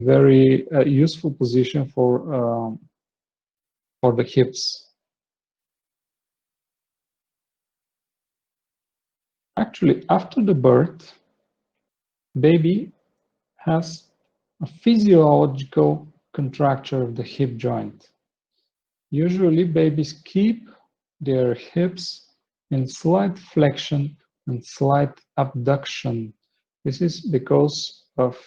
very useful position for the hips. Actually, after the birth, baby has a physiological contracture of the hip joint. Usually, babies keep their hips in slight flexion and slight abduction. This is because of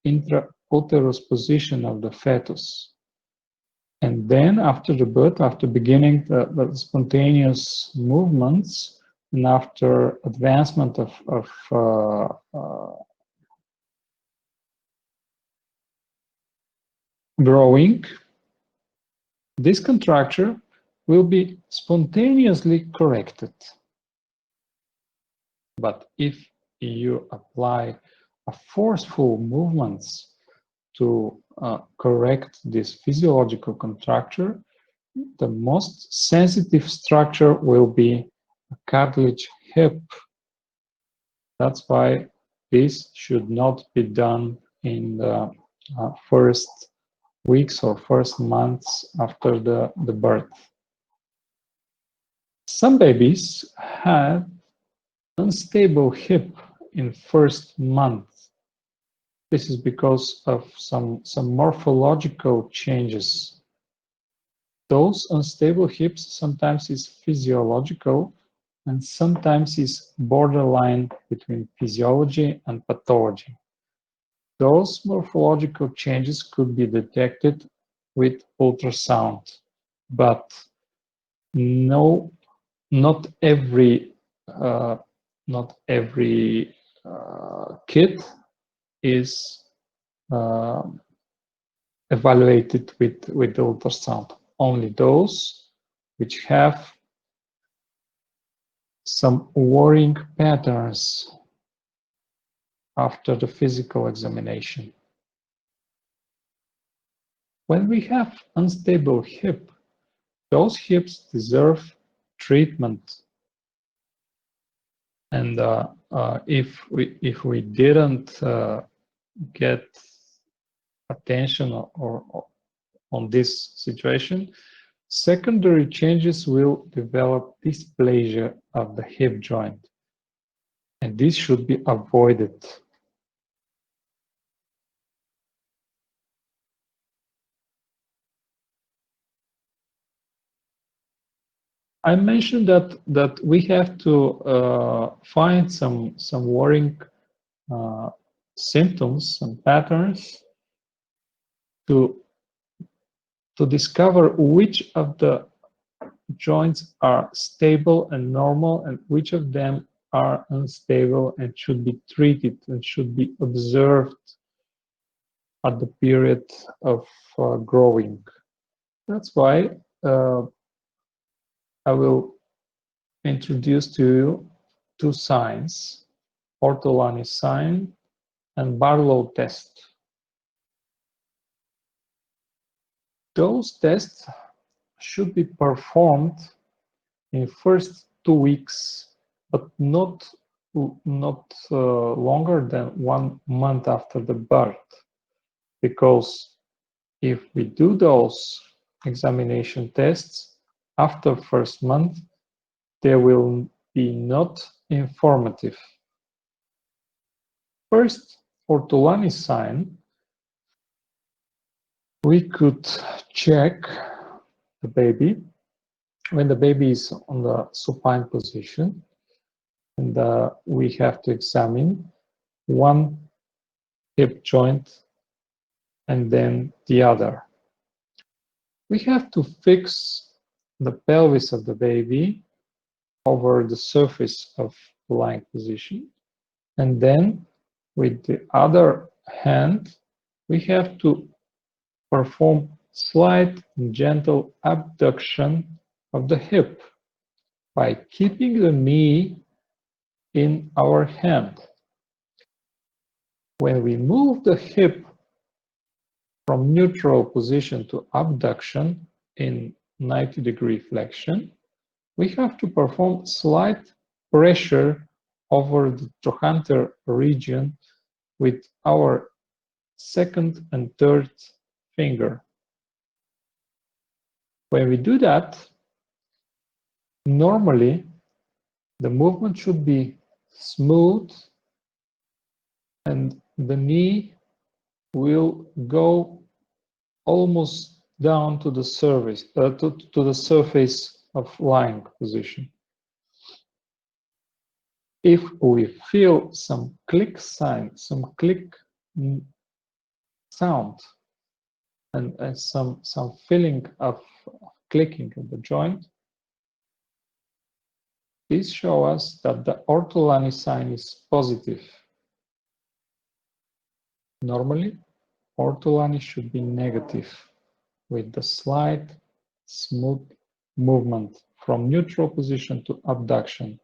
intrauterus position of the fetus. And then after the birth, after beginning the spontaneous movements, and after advancement of growing, this contracture will be spontaneously corrected. But if you apply a forceful movements to correct this physiological contracture, the most sensitive structure will be a cartilage hip. That's why this should not be done in the first weeks or first months after the birth. Some babies have unstable hip in first month. This is because of some morphological changes. Those unstable hips sometimes is physiological and sometimes is borderline between physiology and pathology. Those morphological changes could be detected with ultrasound, but not every kid is evaluated with ultrasound. Only those which have some worrying patterns after the physical examination. When we have unstable hip, those hips deserve treatment. And if we didn't get attention or on this situation, secondary changes will develop dysplasia of the hip joint, and this should be avoided. I mentioned that we have to find some worrying symptoms and patterns to discover which of the joints are stable and normal and which of them are unstable and should be treated and should be observed at the period of growing. That's why I will introduce to you two signs, Ortolani sign and Barlow test. Those tests should be performed in first 2 weeks, but not longer than 1 month after the birth, because if we do those examination tests after first month, they will be not informative. First, Ortolani sign, we could check the baby when the baby is on the supine position, and we have to examine one hip joint and then the other. We have to fix the pelvis of the baby over the surface of the lying position, and then with the other hand we have to perform slight and gentle abduction of the hip by keeping the knee in our hand. When we move the hip from neutral position to abduction in 90-degree flexion, we have to perform slight pressure over the trochanter region with our second and third finger. When we do that, normally the movement should be smooth and the knee will go almost down to the surface, to the surface of lying position. If we feel some click sign, some click sound, and some feeling of clicking in the joint, this shows us that the ortholani sign is positive. Normally, ortholani should be negative, with the slight, smooth movement from neutral position to abduction.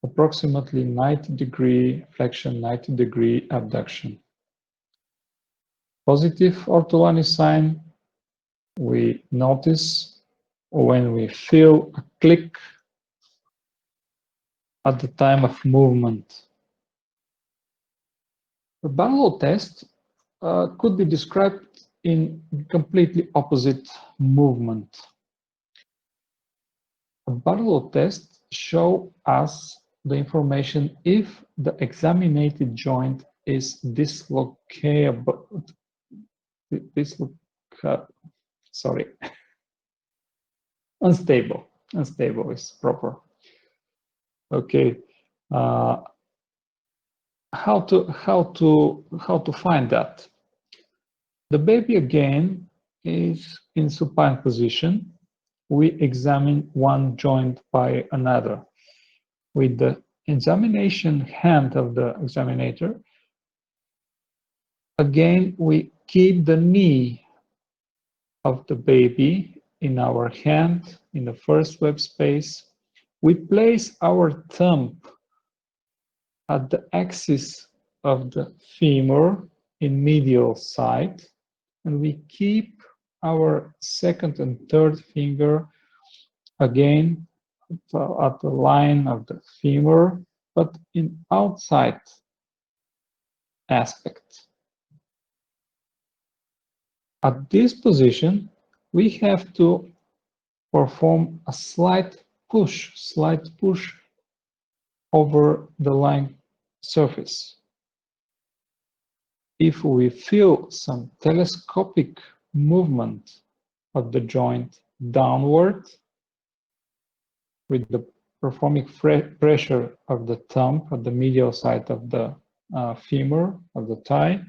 Approximately 90-degree flexion, 90-degree abduction. Positive ortholani sign we notice when we feel a click at the time of movement. The Barlow test could be described in completely opposite movement. A Barlow test shows us the information if the examined joint is dislocable. Unstable. Unstable is proper. Okay. How to find that? The baby again is in supine position. We examine one joint by another. With the examination hand of the examinator, again we keep the knee of the baby in our hand in the first web space. We place our thumb at the axis of the femur in medial side, and we keep our second and third finger again at the line of the femur, but in outside aspect. At this position, we have to perform a slight push over the line surface. If we feel some telescopic movement of the joint downward, with the performing pressure of the thumb at the medial side of the femur, of the thigh,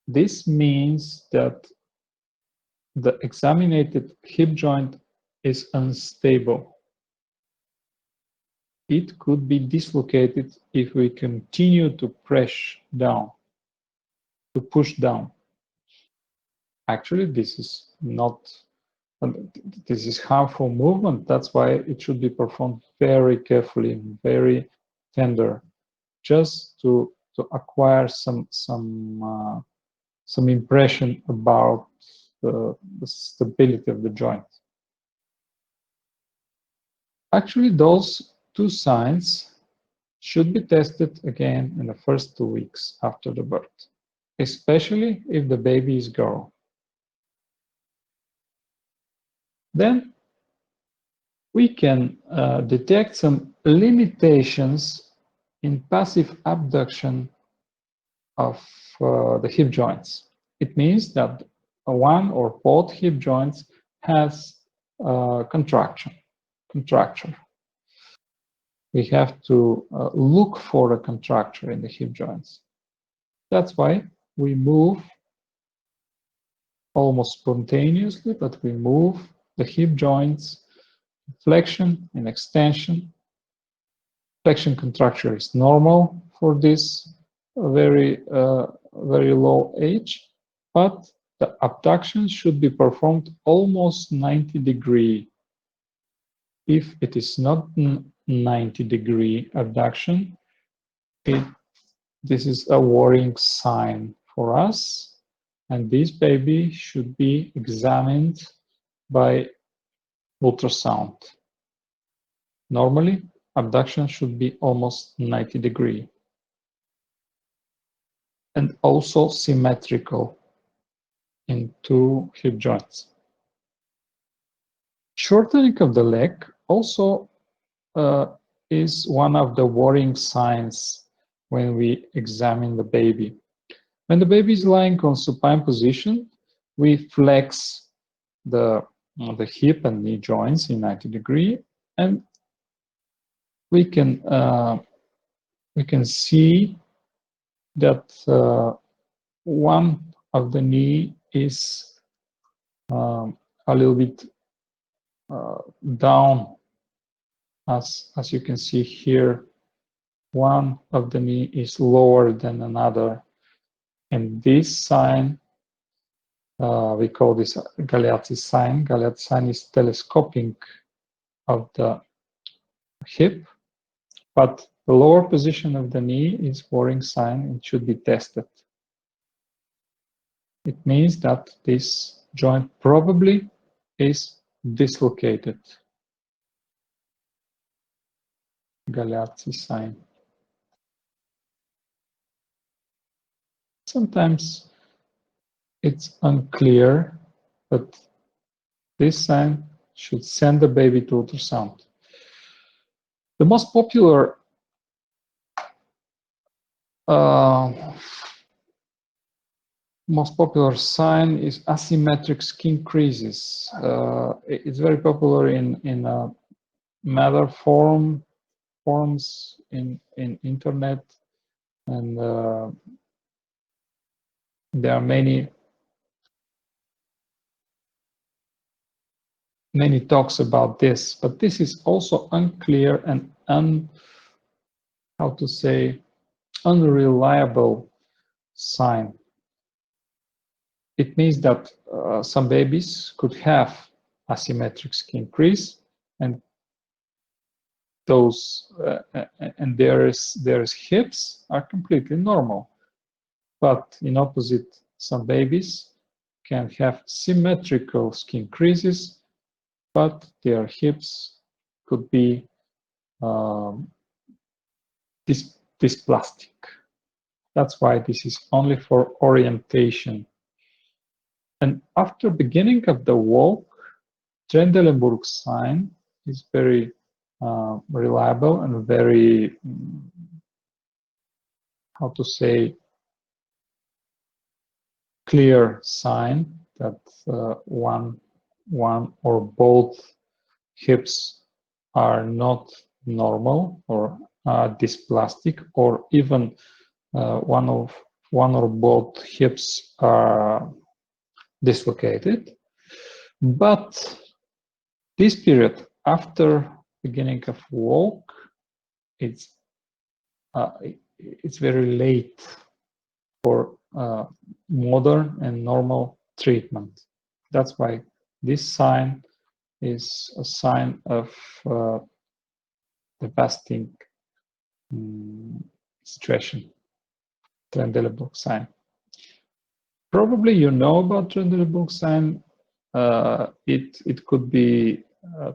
this means that the examined hip joint is unstable. It could be dislocated if we continue to press down, to push down. Actually, this is not, this is harmful movement. That's why it should be performed very carefully, very tender, just to acquire some impression about the stability of the joint. Actually, those two signs should be tested again in the first 2 weeks after the birth, especially if the baby is girl. Then we can detect some limitations in passive abduction of the hip joints. It means that one or both hip joints has contraction. We have to look for a contracture in the hip joints. That's why we move almost spontaneously, but we move the hip joints, flexion and extension. Flexion contracture is normal for this very low age, but the abduction should be performed almost 90-degree. If it is not 90-degree abduction, this is a worrying sign for us, and this baby should be examined by ultrasound. Normally, abduction should be almost 90-degree. and also symmetrical in two hip joints. Shortening of the leg also is one of the worrying signs when we examine the baby. When the baby is lying on supine position, we flex the hip and knee joints in 90 degrees, and we can see that one of the knee is a little bit down, as you can see here. One of the knee is lower than another, and this sign, we call this Galeazzi sign. Galeazzi sign is telescoping of the hip, but the lower position of the knee is worrying sign. It should be tested. It means that this joint probably is dislocated. Galeazzi sign. Sometimes it's unclear, but this sign should send the baby to ultrasound. The most popular sign is asymmetric skin creases. It's very popular in matter forums in internet, and there are many talks about this, but this is also unclear and unreliable sign. It means that some babies could have asymmetric skin crease, and those and their hips are completely normal. But in opposite, some babies can have symmetrical skin creases, but their hips could be dysplastic. That's why this is only for orientation. And after beginning of the walk, Trendelenburg sign is very reliable and very, clear sign that one or both hips are not normal or dysplastic, or even one or both hips are dislocated. But this period after beginning of walk, it's very late for modern and normal treatment. That's why this sign is a sign of devastating situation. Trendelenburg sign. Probably you know about Trendelenburg sign. It could be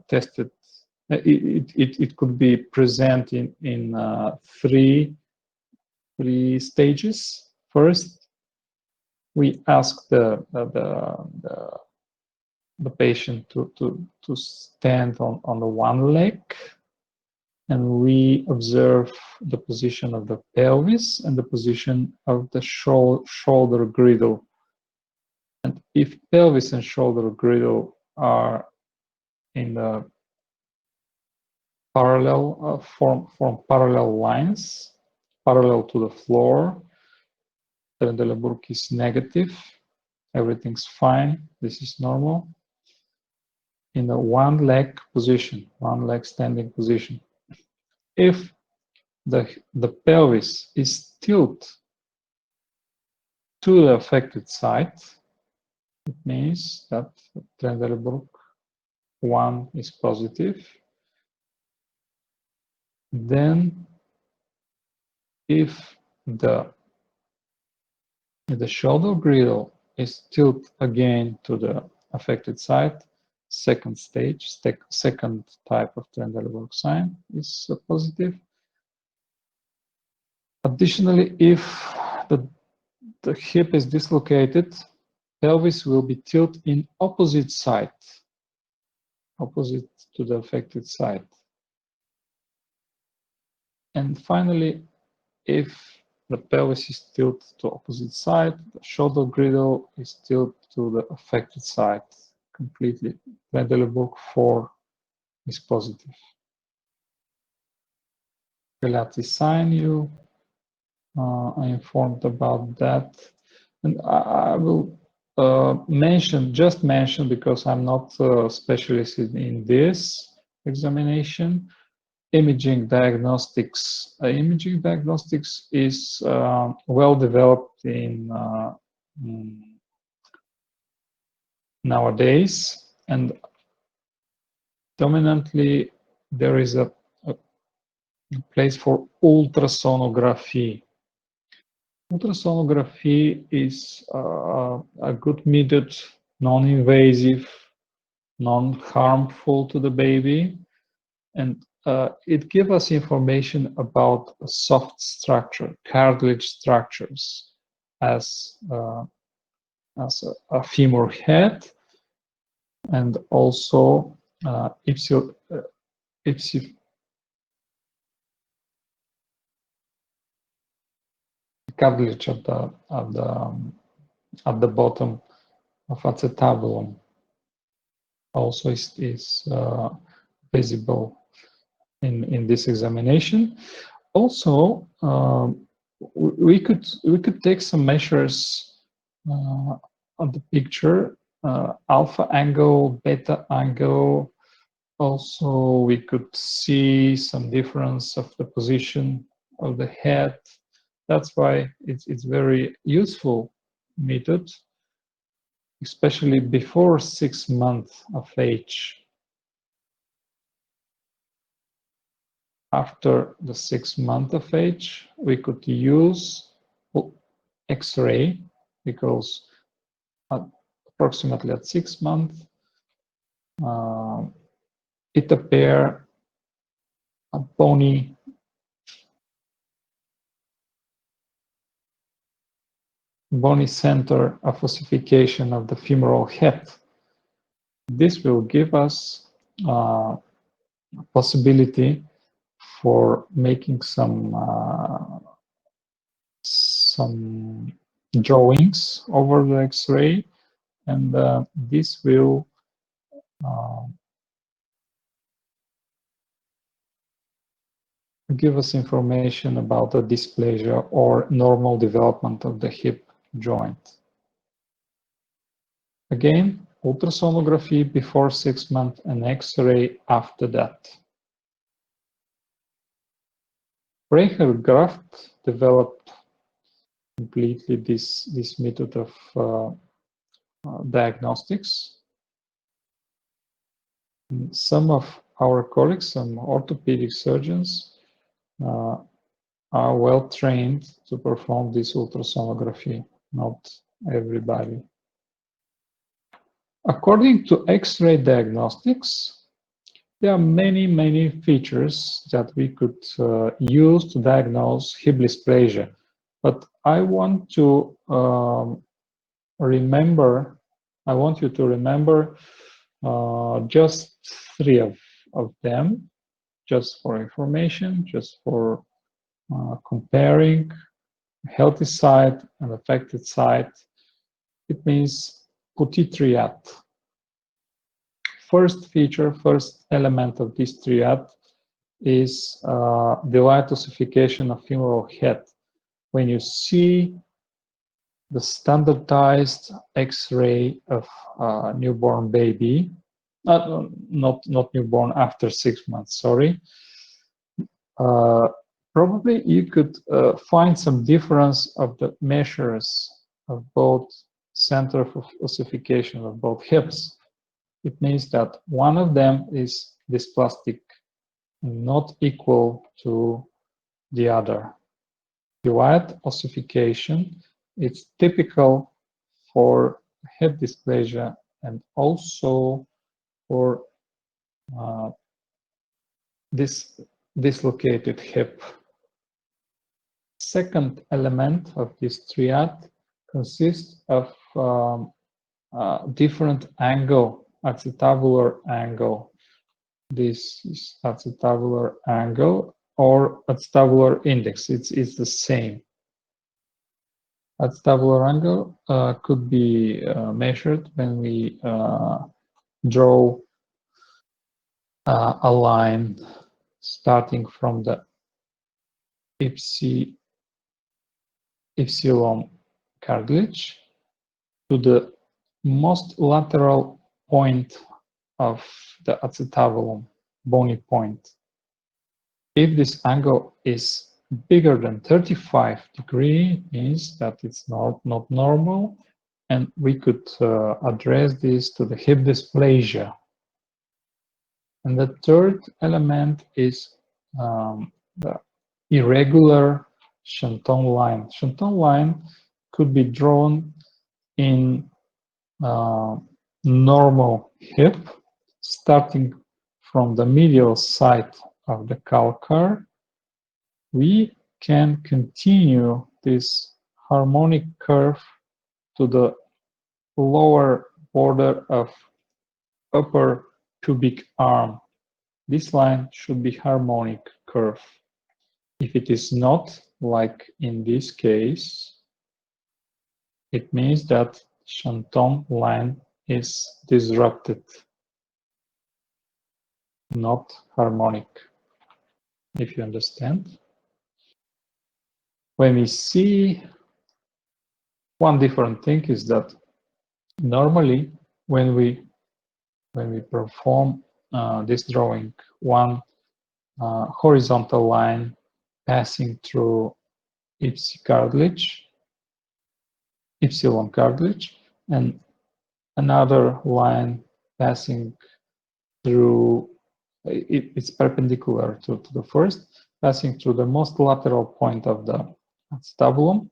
tested. It could be present in three stages. First, we ask the patient to stand on the one leg, and we observe the position of the pelvis and the position of the shoulder girdle. And if pelvis and shoulder girdle are in the parallel, form parallel lines, parallel to the floor, Trendelenburg is negative, everything's fine, this is normal. In a one leg position, one leg standing position. If the pelvis is tilted to the affected side, it means that Trendelenburg 1 is positive. Then, if the shoulder girdle is tilted again to the affected side, second stage, second type of Trendelenburg sign is positive. Additionally, if the hip is dislocated, pelvis will be tilted in opposite side, opposite to the affected side. And finally, if the pelvis is tilted to opposite side, the shoulder girdle is tilted to the affected side completely. Wendelenburg 4 is positive. Relati sign you. I informed about that. And I will just mention, because I'm not a specialist in this examination, imaging diagnostics. Imaging diagnostics is well developed in nowadays, and dominantly there is a place for ultrasonography. Ultrasonography is a good method, non-invasive, non-harmful to the baby, and it gives us information about soft structure, cartilage structures, as a femur head, and also cartilage at the bottom of acetabulum also is visible in this examination. Also, we could take some measures on the picture, alpha angle, beta angle. Also, we could see some difference of the position of the head. That's why it's very useful method, especially before 6 months of age. After the 6 months of age, we could use X-ray, because approximately at 6 months, it appears a bony center of ossification of the femoral head. This will give us a possibility for making some drawings over the X-ray, and this will give us information about the dysplasia or normal development of the hip joint. Again, ultrasonography before 6 months and X-ray after that. Reicher Graft developed completely this method of diagnostics. And some of our colleagues, some orthopedic surgeons, are well trained to perform this ultrasonography, not everybody. According to X-ray diagnostics, there are many features that we could use to diagnose hip dysplasia, but I want to remember. I want you to remember just 3 of them, just for information, just for comparing healthy side and affected side. It means petit triad. First feature, first element of this triad is the light ossification of femoral head. When you see the standardized X-ray of a newborn baby, not newborn, after 6 months, sorry, probably you could find some difference of the measures of both center of ossification of both hips. It means that one of them is dysplastic, not equal to the other. Delayed ossification, it's typical for hip dysplasia and also for this dislocated hip. Second element of this triad consists of different angle, acetabular angle. This is acetabular angle or acetabular index. It's the same. Acetabular angle could be measured when we draw a line starting from the ipsilon cartilage to the most lateral point of the acetabulum, bony point. If this angle is bigger than 35 degrees, means that it's not normal, and we could address this to the hip dysplasia. And the third element is the irregular Shenton line. Shenton line could be drawn in normal hip, starting from the medial side of the calcar. We can continue this harmonic curve to the lower border of upper pubic arm. This line should be harmonic curve. If it is not, like in this case, it means that Shenton line is disrupted, not harmonic, if you understand. When we see, one different thing is that normally when we perform this drawing, one horizontal line passing through ipsilon cartilage, and another line passing through, it's perpendicular to the first, passing through the most lateral point of the acetabulum.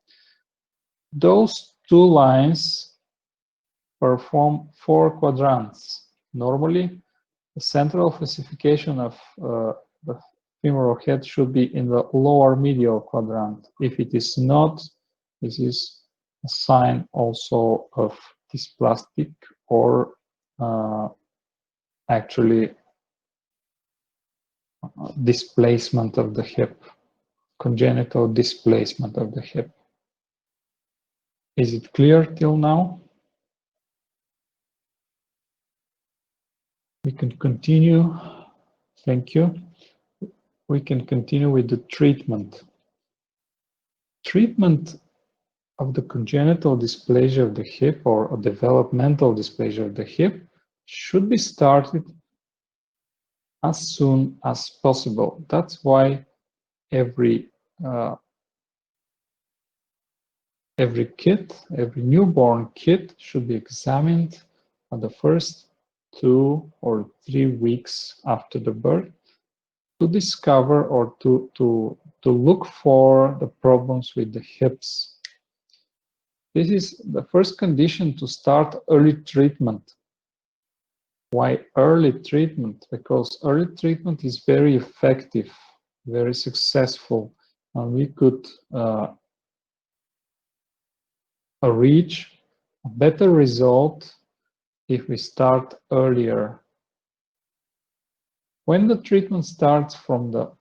Those two lines perform 4 quadrants. Normally, the central falsification of the femoral head should be in the lower medial quadrant. If it is not, this is a sign also of dysplastic or actually displacement of the hip, congenital displacement of the hip. Is it clear till now? We can continue. Thank you. We can continue with the treatment. Treatment of the congenital dysplasia of the hip or a developmental dysplasia of the hip should be started as soon as possible. That's why every kid, every newborn kid should be examined on the first 2 or 3 weeks after the birth to discover or to look for the problems with the hips. This is the first condition to start early treatment. Why early treatment? Because early treatment is very effective, very successful, and we could reach a better result if we start earlier. When the treatment starts from the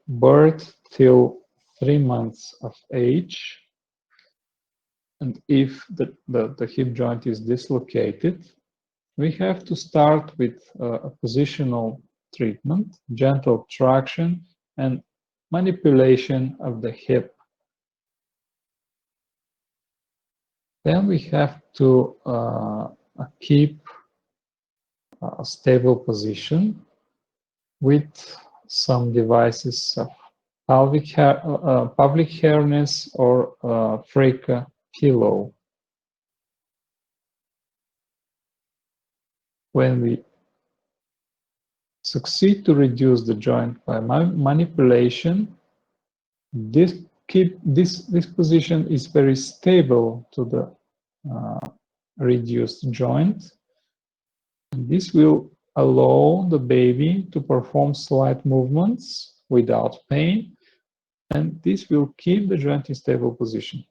birth till 3 months of age, and if the hip joint is dislocated, we have to start with a positional treatment, gentle traction, and manipulation of the hip. Then we have to keep a stable position with some devices of pelvic harness or Freca pillow. When we succeed to reduce the joint by manipulation, this position is very stable to the reduced joint. And this will allow the baby to perform slight movements without pain, and this will keep the joint in stable position.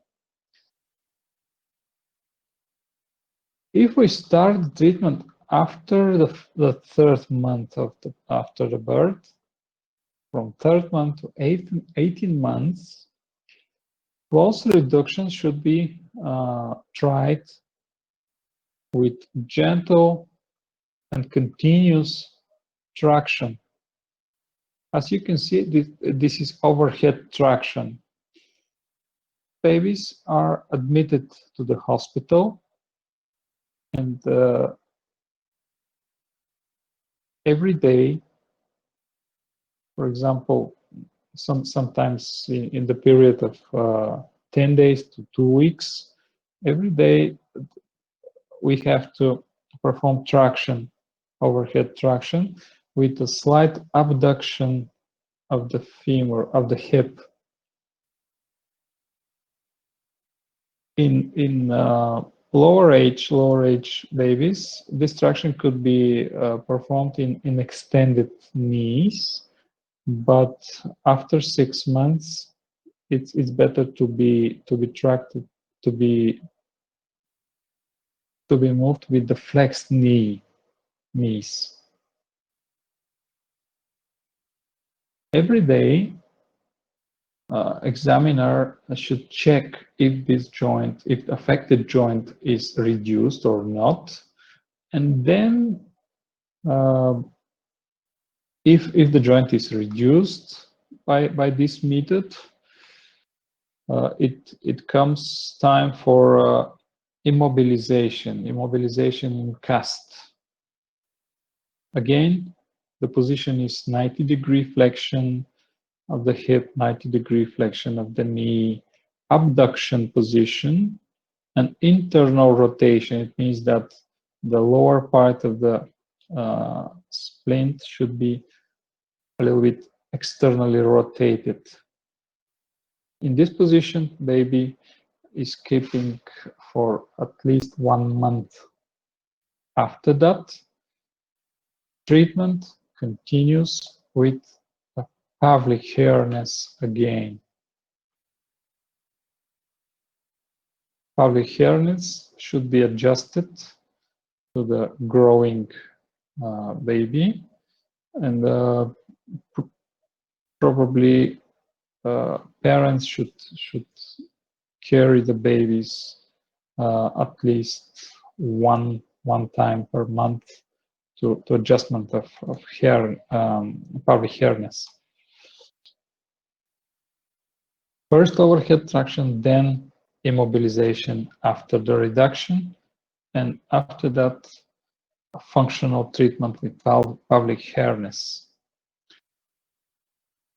If we start the treatment after the third month after the birth, from third month to 18 months, pulse reduction should be tried with gentle and continuous traction. As you can see, this is overhead traction. Babies are admitted to the hospital, and every day, for example, sometimes in the period of 10 days to 2 weeks, every day we have to perform traction, overhead traction, with a slight abduction of the femur, of the hip. In lower age babies, this traction could be performed in extended knees, but after 6 months, it's better to be tracked, to be moved with the flexed knees. Every day, examiner should check if this joint, if the affected joint is reduced or not, and then if the joint is reduced by this method, it comes time for immobilization in cast. Again, the position is 90-degree flexion of the hip, 90-degree flexion of the knee, abduction position, and internal rotation. It means that the lower part of the splint should be a little bit externally rotated. In this position, baby is keeping for at least 1 month. After that, treatment continues with a Pavlik harness again. Pavlik harness should be adjusted to the growing baby, and probably parents should carry the babies at least one time per month to adjustment of hair, Pavlik harness. First overhead traction, then immobilization after the reduction, and after that, a functional treatment with Pavlik harness.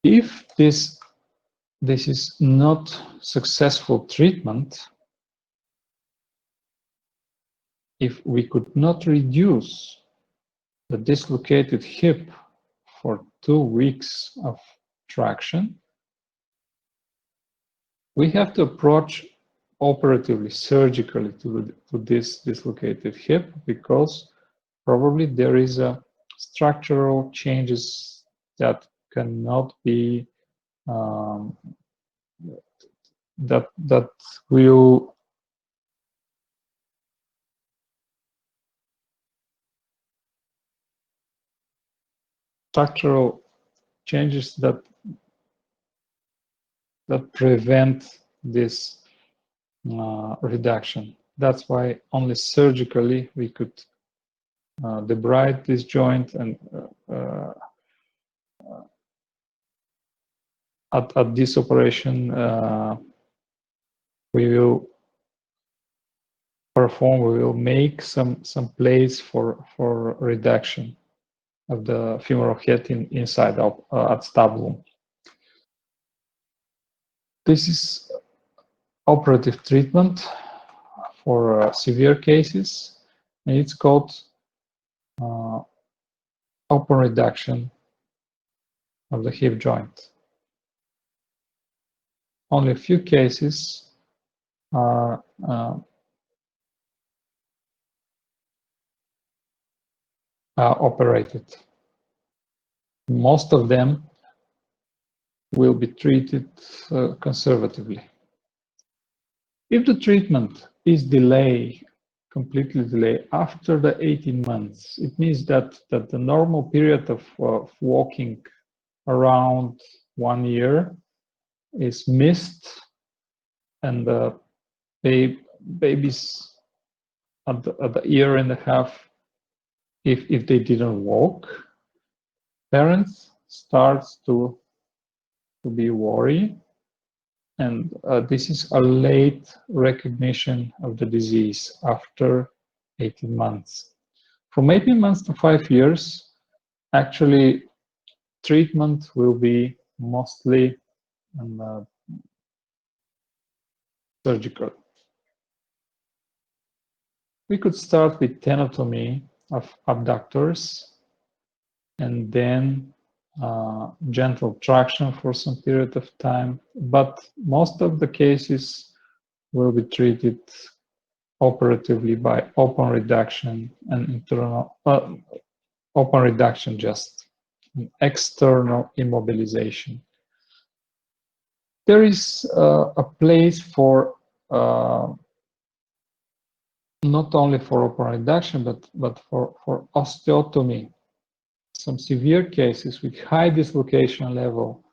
If this is not successful treatment, if we could not reduce the dislocated hip for 2 weeks of traction, we have to approach operatively, surgically to this dislocated hip, because probably there is a structural changes that cannot be that will structural changes that prevent this reduction. That's why only surgically we could debride this joint, and at this operation we will make some place for reduction of the femoral head inside of acetabulum. This is operative treatment for severe cases, and it's called open reduction of the hip joint. Only a few cases are operated. Most of them will be treated conservatively. If the treatment is delayed completely delay after the 18 months. It means that the normal period of walking around 1 year is missed, and the babies at the year and a half, if they didn't walk, parents starts to be worried, and this is a late recognition of the disease after 18 months. From 18 months to 5 years, actually treatment will be mostly surgical. We could start with tenotomy of abductors and then gentle traction for some period of time, but most of the cases will be treated operatively by open reduction and internal open reduction, just external immobilization. There is a place for not only for open reduction, but for osteotomy. Some severe cases with high dislocation level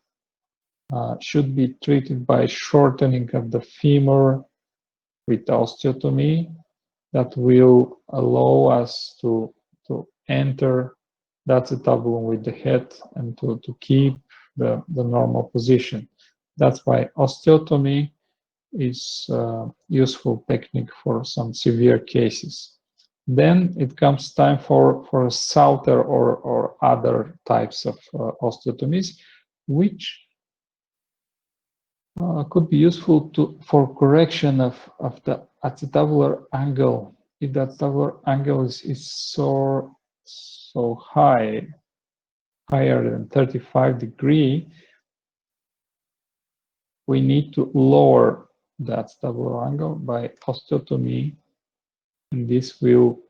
should be treated by shortening of the femur with osteotomy that will allow us to enter the acetabulum with the head and to keep the normal position. That's why osteotomy is a useful technique for some severe cases. Then it comes time for Sauter or other types of osteotomies, which could be useful for correction of the acetabular angle. If the acetabular angle is so high, higher than 35 degrees, we need to lower the acetabular angle by osteotomy, and this will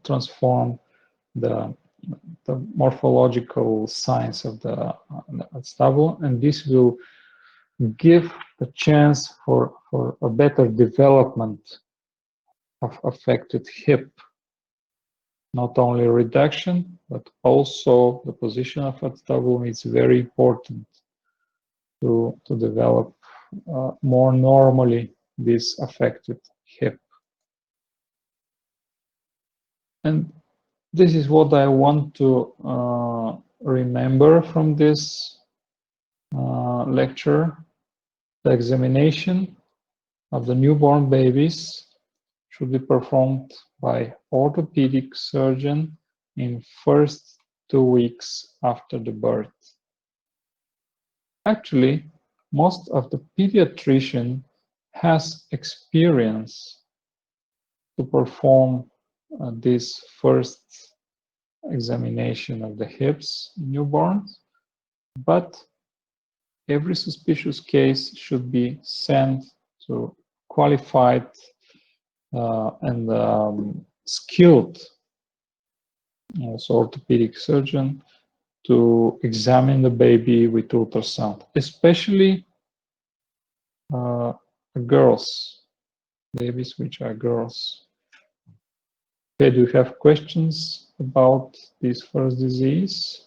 transform the morphological signs of the acetabulum, and this will give the chance for a better development of affected hip. Not only reduction, but also the position of acetabulum is very important to develop more normally this affected hip. And this is what I want to remember from this lecture. The examination of the newborn babies should be performed by orthopedic surgeon in first 2 weeks after the birth. Actually, most of the pediatrician has experience to perform this first examination of the hips in newborns, but every suspicious case should be sent to qualified and skilled also orthopedic surgeon to examine the baby with ultrasound, especially girls, babies which are girls. Okay, do you have questions about this first disease?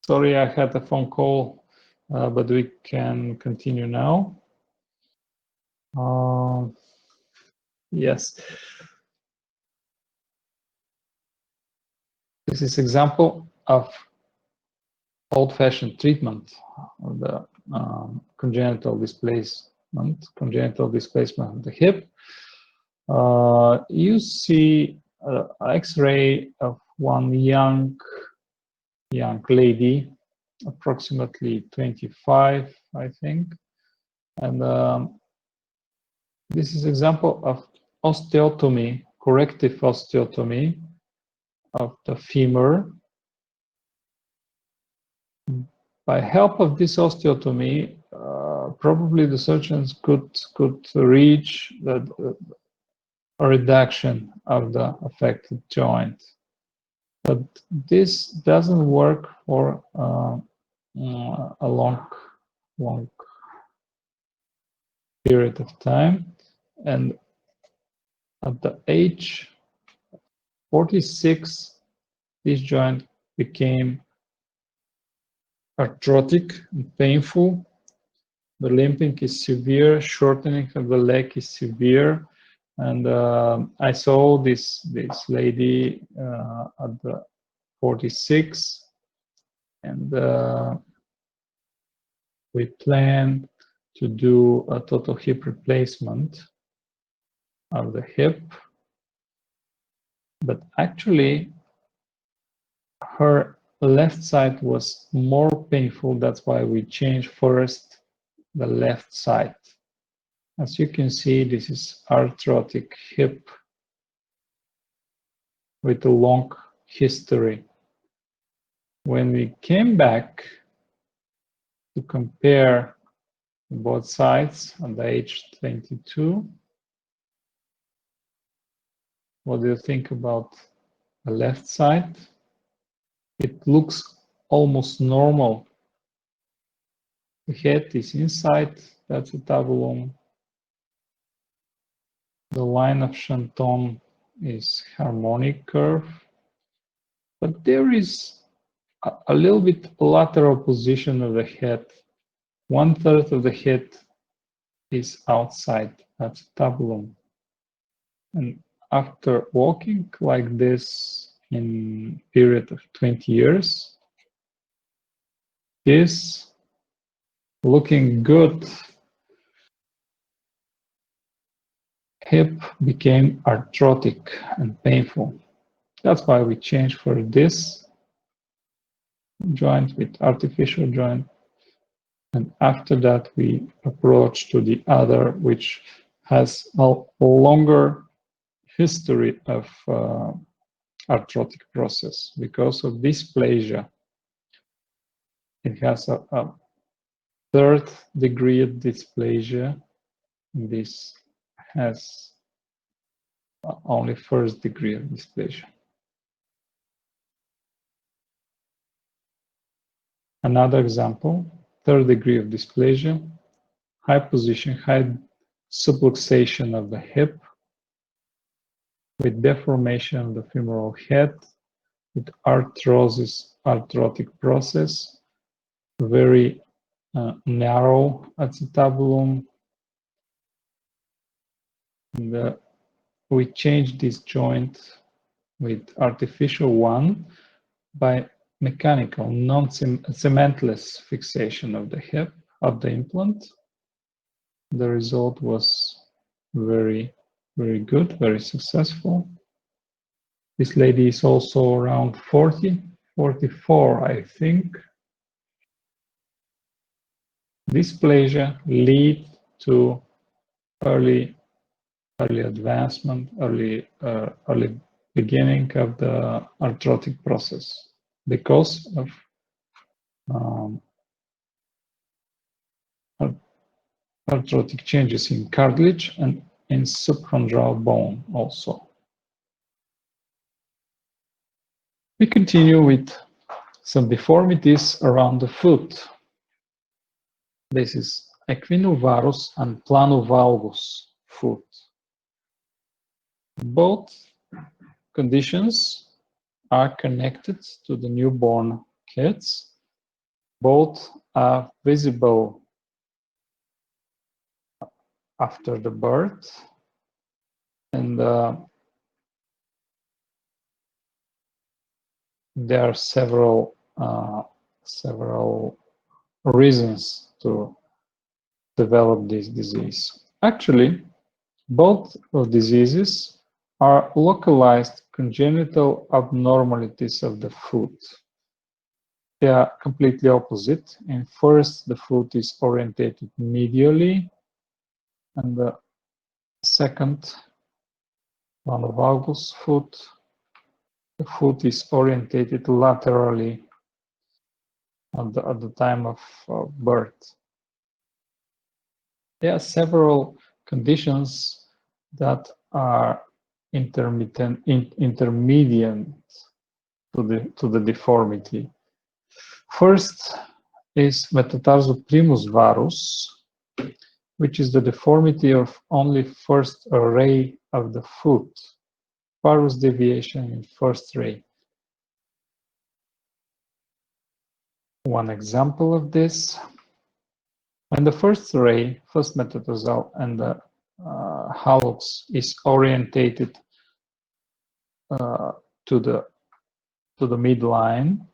Sorry, I had a phone call, but we can continue now. Yes. This is example of old-fashioned treatment of the congenital displacement of the hip. You see an X-ray of one young lady, approximately 25, I think, and this is example of osteotomy, corrective osteotomy of the femur. By help of this osteotomy, probably the surgeons could reach a reduction of the affected joint. But this doesn't work for a long period of time. And at the age 46, this joint became arthrotic and painful. The limping is severe, shortening of the leg is severe. And I saw this lady at the 46, and we plan to do a total hip replacement of the hip. But actually, her left side was more painful. That's why we changed first the left side. As you can see, this is arthrotic hip with a long history. When we came back to compare both sides at the age 22, what do you think about the left side? It looks almost normal. The head is inside the acetabulum. The line of Shanton is harmonic curve, but there is a little bit lateral position of the head. 1/3 of the head is outside acetabulum. And after walking like this in a period of 20 years, this looking good hip became arthrotic and painful. That's why we changed for this joint with artificial joint. And after that, we approach to the other, which has a longer history of arthrotic process because of dysplasia. It has a 3rd degree of dysplasia. This has only 1st degree of dysplasia. Another example, 3rd degree of dysplasia, high position, high subluxation of the hip with deformation of the femoral head, with arthrosis, arthrotic process, very narrow acetabulum. And we changed this joint with artificial one by mechanical, non-cementless fixation of the hip, of the implant. The result was very, very good, very successful. This lady is also around 40, 44, I think. Dysplasia lead to early advancement, early beginning of the arthrotic process because of arthrotic changes in cartilage and in subchondral bone also. We continue with some deformities around the foot. This is equinovarus and planovalgus foot. Both conditions are connected to the newborn kids, Both are visible after the birth, and there are several reasons to develop this disease. Actually, both of diseases are localized congenital abnormalities of the foot. They are completely opposite. In first, the foot is orientated medially, and the second, monovalgus foot, the foot is orientated laterally at the time of birth. There are several conditions that are intermediate to the deformity. First is metatarsoprimus varus, which is the deformity of only first ray of the foot, varus deviation in first ray. One example of this, when the first ray, first metatarsal, and the hallux is orientated to the midline,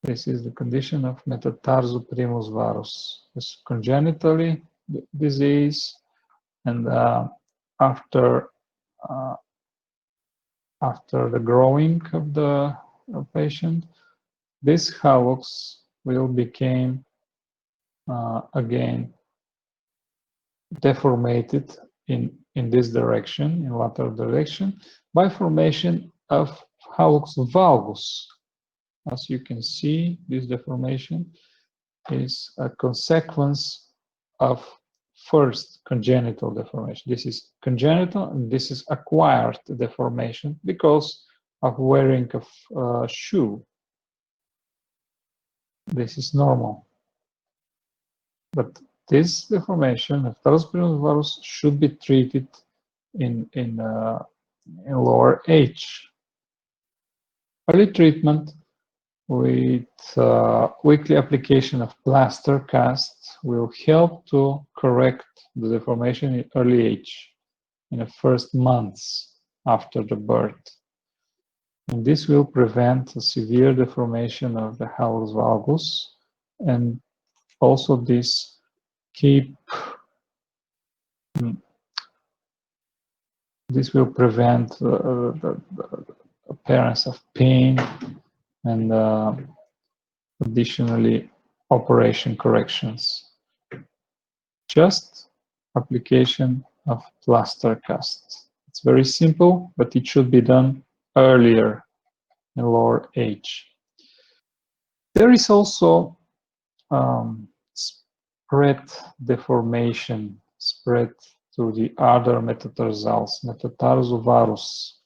this is the condition of metatarsoprimus varus. It's congenitally disease, and after the growing of the patient, this hallux will become again deformated in this direction, in lateral direction, by formation of hallux valgus. As you can see, this deformation is a consequence of first congenital deformation. This is congenital, and this is acquired deformation because of wearing of shoe. This is normal. But this deformation of tarsoprimus varus should be treated in lower age. Early treatment with weekly application of plaster cast will help to correct the deformation in early age, in the first months after the birth. And this will prevent a severe deformation of the hallux valgus, and also this will prevent the appearance of pain, and additionally operation corrections. Just application of plaster cast. It's very simple, but it should be done earlier in lower age. There is also spread deformation, spread to the other metatarsals, metatarsovarus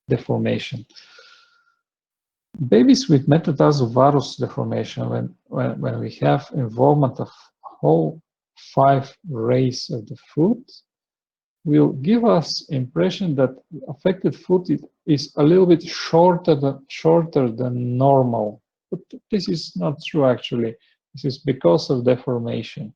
deformation. Babies with metatarsovarus deformation, when we have involvement of whole 5 rays of the foot, will give us impression that affected foot is a little bit shorter than normal. But this is not true, actually. This is because of deformation.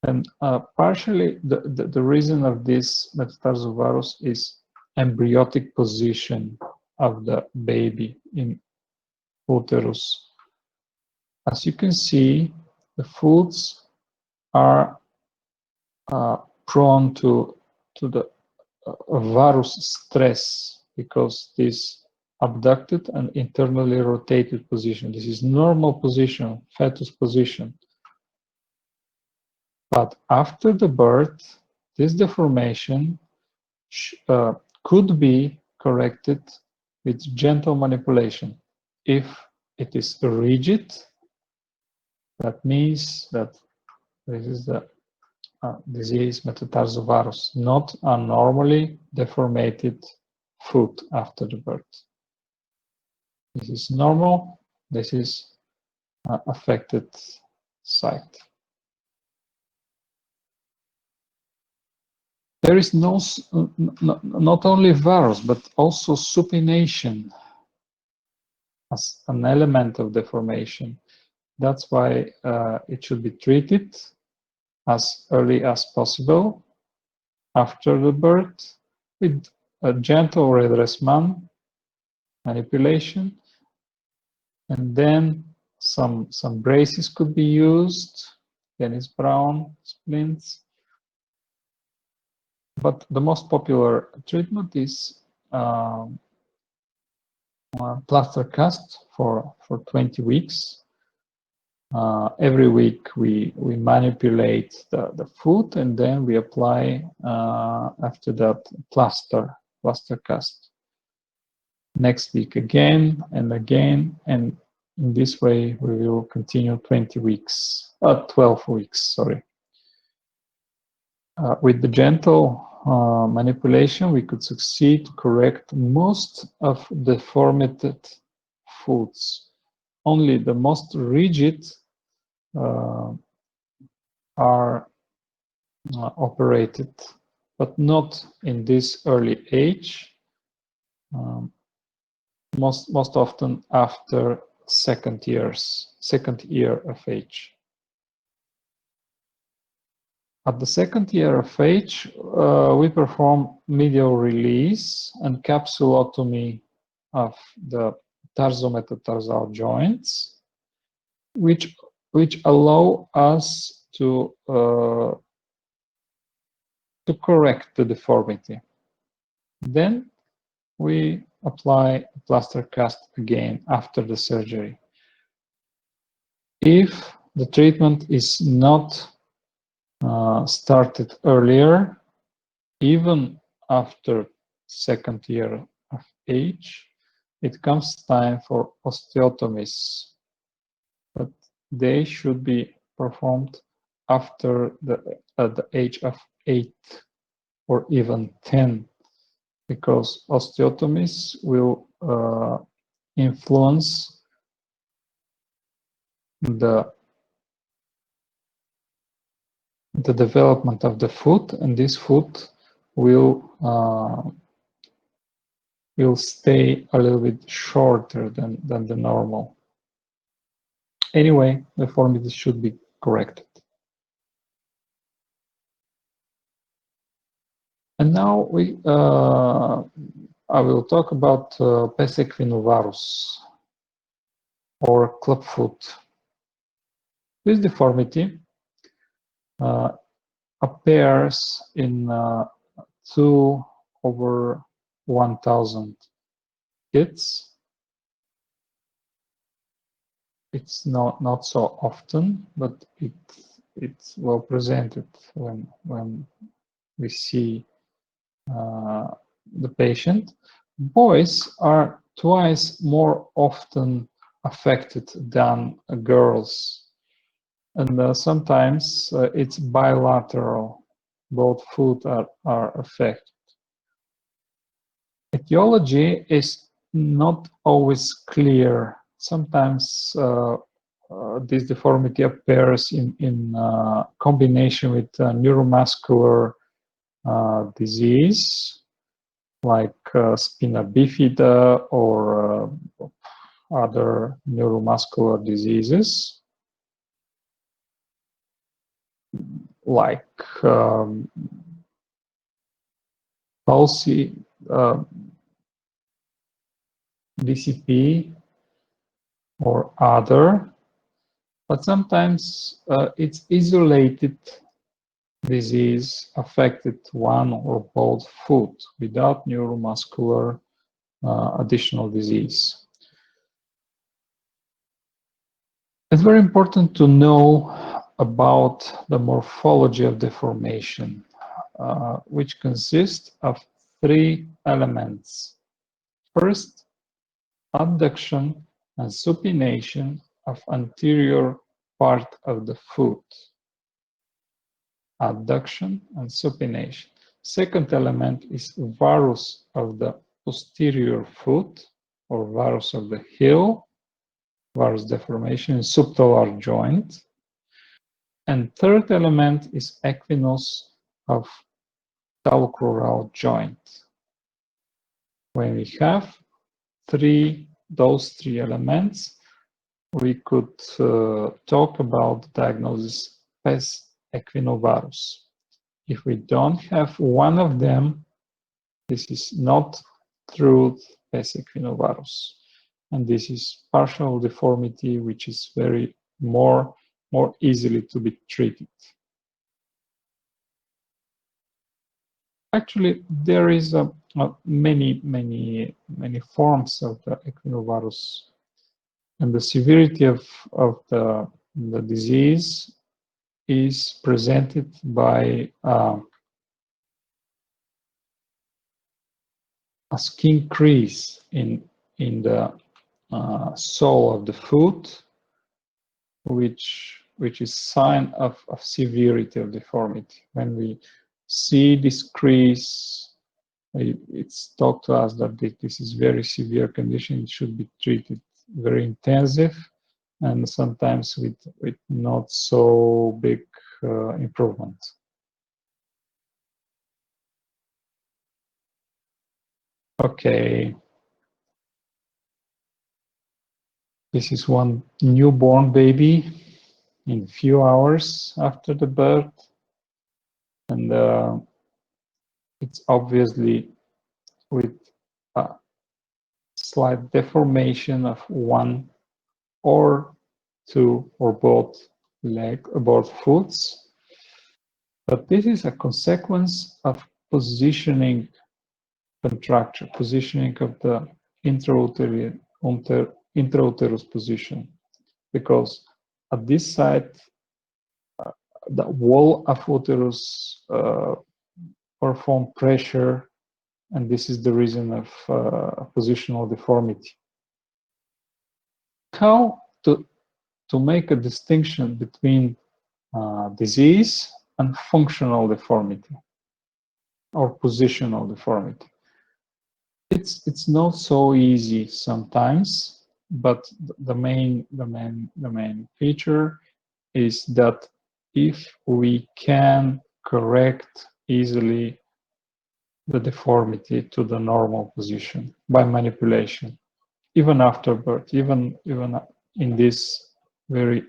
And partially, the reason of this metatarsovarus is embryotic position of the baby in uterus. As you can see, the foots are prone to the varus stress because this abducted and internally rotated position. This is normal position, fetus position. But after the birth, this deformation could be corrected with gentle manipulation. If it is rigid, that means that this is the disease metatarsovarus, not a normally deformated foot after the birth. This is normal. This is affected site. There is not only varus, but also supination. as an element of deformation. That's why it should be treated as early as possible after the birth with a gentle redressement manipulation, and then some braces could be used, Dennis Brown splints. But the most popular treatment is plaster cast for 20 weeks. Every week we manipulate the foot, and then we apply after that plaster cast. Next week again and again, and in this way we will continue 12 weeks, sorry. With the gentle manipulation, we could succeed to correct most of deformed foots. Only the most rigid are operated, but not in this early age. Most often after second year of age. At the second year of age, we perform medial release and capsulotomy of the tarsometatarsal joints, which allow us to correct the deformity. Then we apply a plaster cast again after the surgery. If the treatment is not started earlier, even after second year of age, it comes time for osteotomies, but they should be performed after at the age of 8 or even 10, because osteotomies will influence the development of the foot, and this foot will stay a little bit shorter than the normal. Anyway, deformity should be corrected. And now I will talk about pes equinovarus, or clubfoot. This deformity appears in 2 over 1,000 kids. It's not so often, but it's well presented when we see the patient. Boys are twice more often affected than girls, and sometimes it's bilateral. Both foot are affected. Etiology is not always clear. Sometimes this deformity appears in combination with neuromuscular disease, like spina bifida or other neuromuscular diseases, like palsy, DCP, or other, but sometimes it's isolated disease affected one or both foot without neuromuscular additional disease. It's very important to know about the morphology of deformation, which consists of 3 elements. First, abduction and supination of anterior part of the foot. Abduction and supination. Second element is varus of the posterior foot, or varus of the heel, varus deformation in subtalar joint. And third element is equinus of talocrural joint. When we have 3 those three elements, we could talk about the diagnosis pes equinovarus. If we don't have one of them, this is not true pes equinovarus. And this is partial deformity, which is very more easily to be treated. Actually, there is many forms of the equinovarus, and the severity of the disease is presented by a skin crease in the sole of the foot, which is sign of severity of deformity. When we see this crease, it's taught to us that this is very severe condition. It should be treated very intensive, and sometimes with not so big improvement. Okay. This is one newborn baby in a few hours after the birth, and it's obviously with a slight deformation of one or two or both foots. But this is a consequence of positioning contracture, positioning of the intrauterus position, because at this side, the wall of uterus perform pressure, and this is the reason of positional deformity. How to make a distinction between disease and functional deformity or positional deformity? It's not so easy sometimes, but the main feature is that if we can correct easily the deformity to the normal position by manipulation, even after birth, even in this very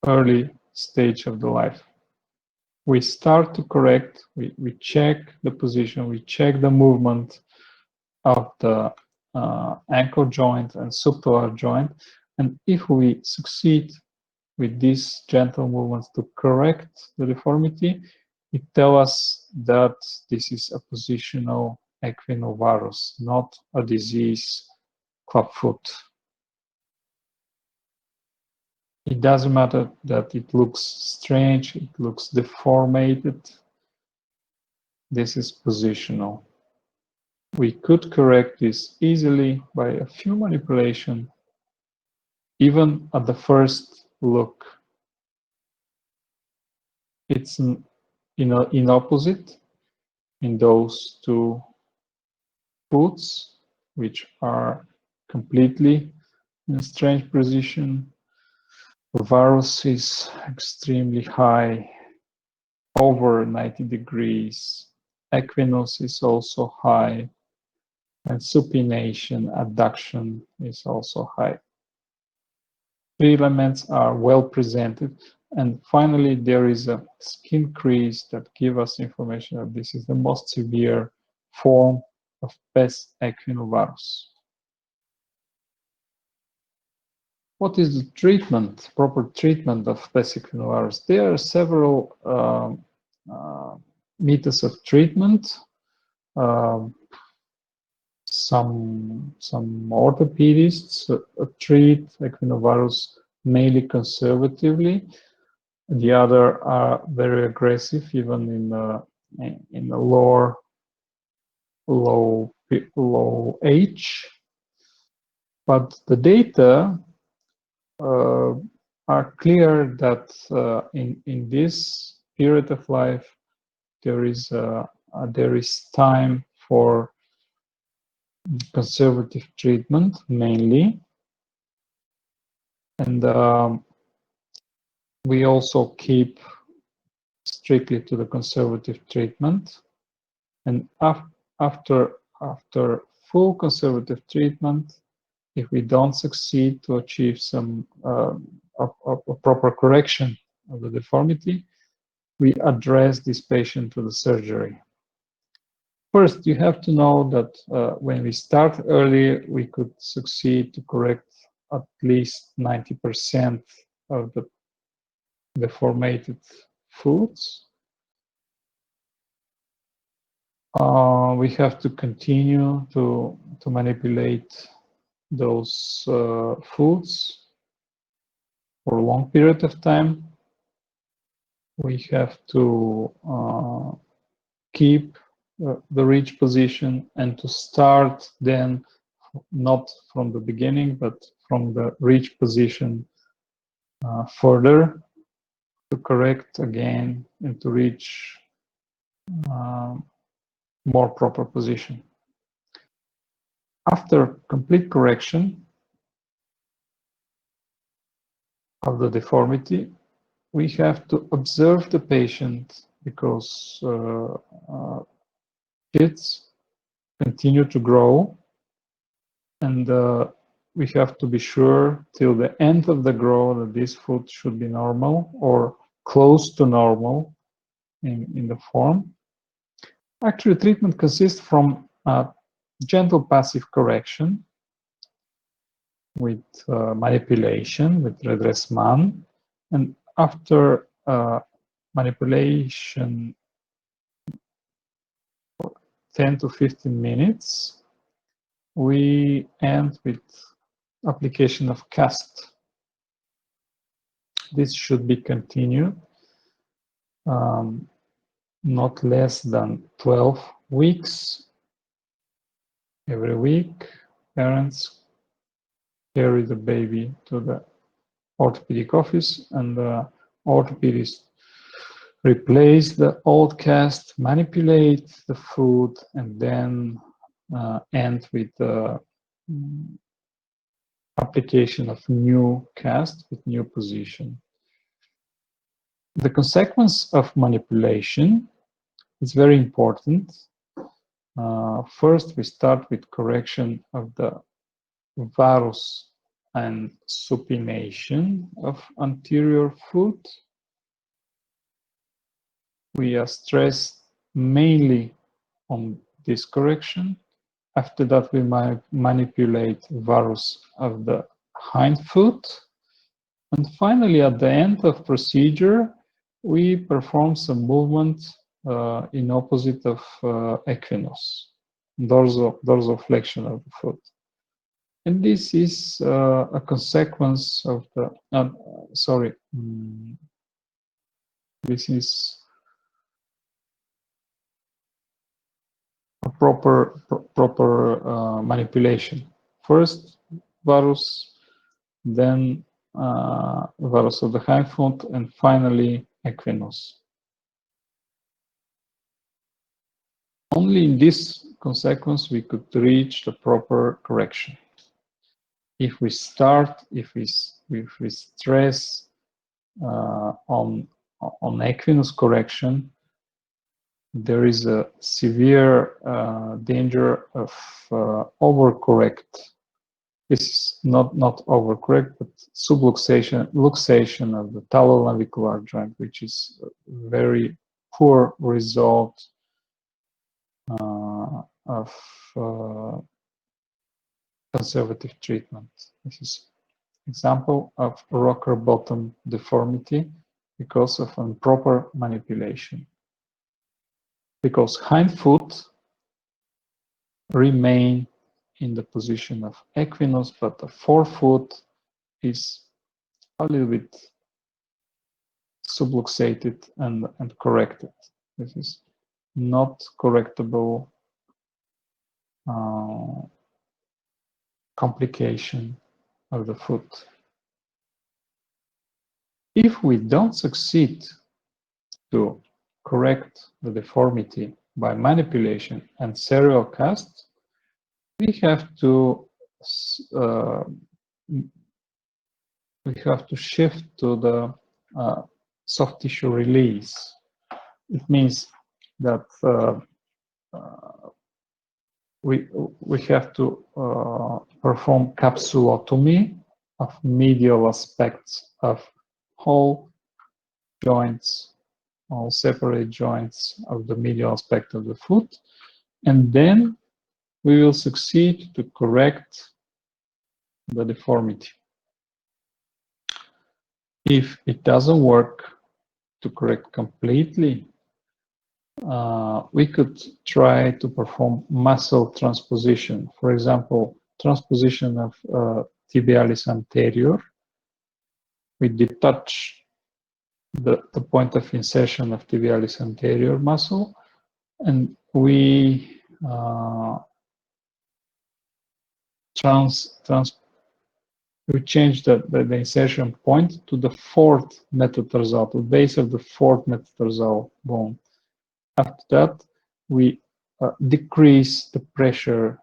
early stage of the life, we start to correct, we check the position, we check the movement of the ankle joint and subtalar joint, and if we succeed with these gentle movements to correct the deformity, it tells us that this is a positional equinovarus, not a disease clubfoot. It doesn't matter that it looks strange, it looks deformated. This is positional. We could correct this easily by a few manipulations, even at the first look. It's in opposite in those two foots, which are completely in a strange position. The varus is extremely high, over 90 degrees. Equinus is also high, and supination, adduction is also high. Three elements are well presented, and finally there is a skin crease that gives us information that this is the most severe form of pes equinovarus. What is the treatment, proper treatment of pes equinovarus? There are several methods of treatment. Some orthopedists treat equinovarus mainly conservatively. The other are very aggressive, even in the low age. But the data are clear that in this period of life there is time for conservative treatment mainly, and we also keep strictly to the conservative treatment. And after full conservative treatment, if we don't succeed to achieve some a proper correction of the deformity, we address this patient to the surgery. First, you have to know that when we start early, we could succeed to correct at least 90% of the deformated foods. We have to continue to manipulate those foods for a long period of time. We have to keep the ridge position and to start then not from the beginning, but from the ridge position further to correct again and to reach more proper position. After complete correction of the deformity, we have to observe the patient because kids continue to grow, and we have to be sure till the end of the growth that this foot should be normal or close to normal in the form. Actually, treatment consists from gentle passive correction with manipulation, with redressement, and after manipulation 10 to 15 minutes, we end with application of cast. This should be continued not less than 12 weeks. Every week, parents carry the baby to the orthopedic office, and the orthopedist replace the old cast, manipulate the foot, and then end with the application of new cast with new position. The consequence of manipulation is very important. First, we start with correction of the varus and supination of anterior foot. We are stressed mainly on this correction. After that, we might manipulate varus of the hind foot. And finally, at the end of procedure, we perform some movement in opposite of equinus, dorsoflexion of the foot. And this is a consequence of the, this is a proper manipulation. First varus, then varus of the hind foot, and finally equinus. Only in this consequence we could reach the proper correction. If we start, if we stress on equinus correction, there is a severe danger of overcorrect. This is not overcorrect, but subluxation of the talonavicular joint, which is a very poor result of conservative treatment. This is example of rocker bottom deformity because of improper manipulation. Because hind foot remain in the position of equinus, but the forefoot is a little bit subluxated and corrected. This is not correctable complication of the foot. If we don't succeed to correct the deformity by manipulation and serial cast, we have to shift to the soft tissue release. It means that we have to perform capsulotomy of medial aspects of whole joints, all separate joints of the medial aspect of the foot, and then we will succeed to correct the deformity. If it doesn't work to correct completely, we could try to perform muscle transposition. For example, transposition of tibialis anterior. We detach the point of insertion of tibialis anterior muscle, and we we change the insertion point to the fourth metatarsal, to the base of the fourth metatarsal bone. After that, we decrease the pressure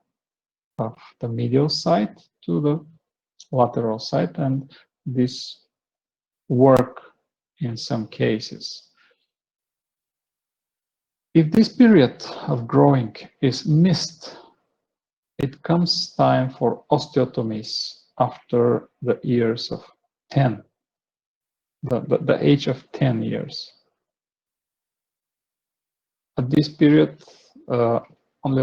of the medial side to the lateral side, and this work in some cases. If this period of growing is missed, it comes time for osteotomies after the years of 10, the age of 10 years. At this period, only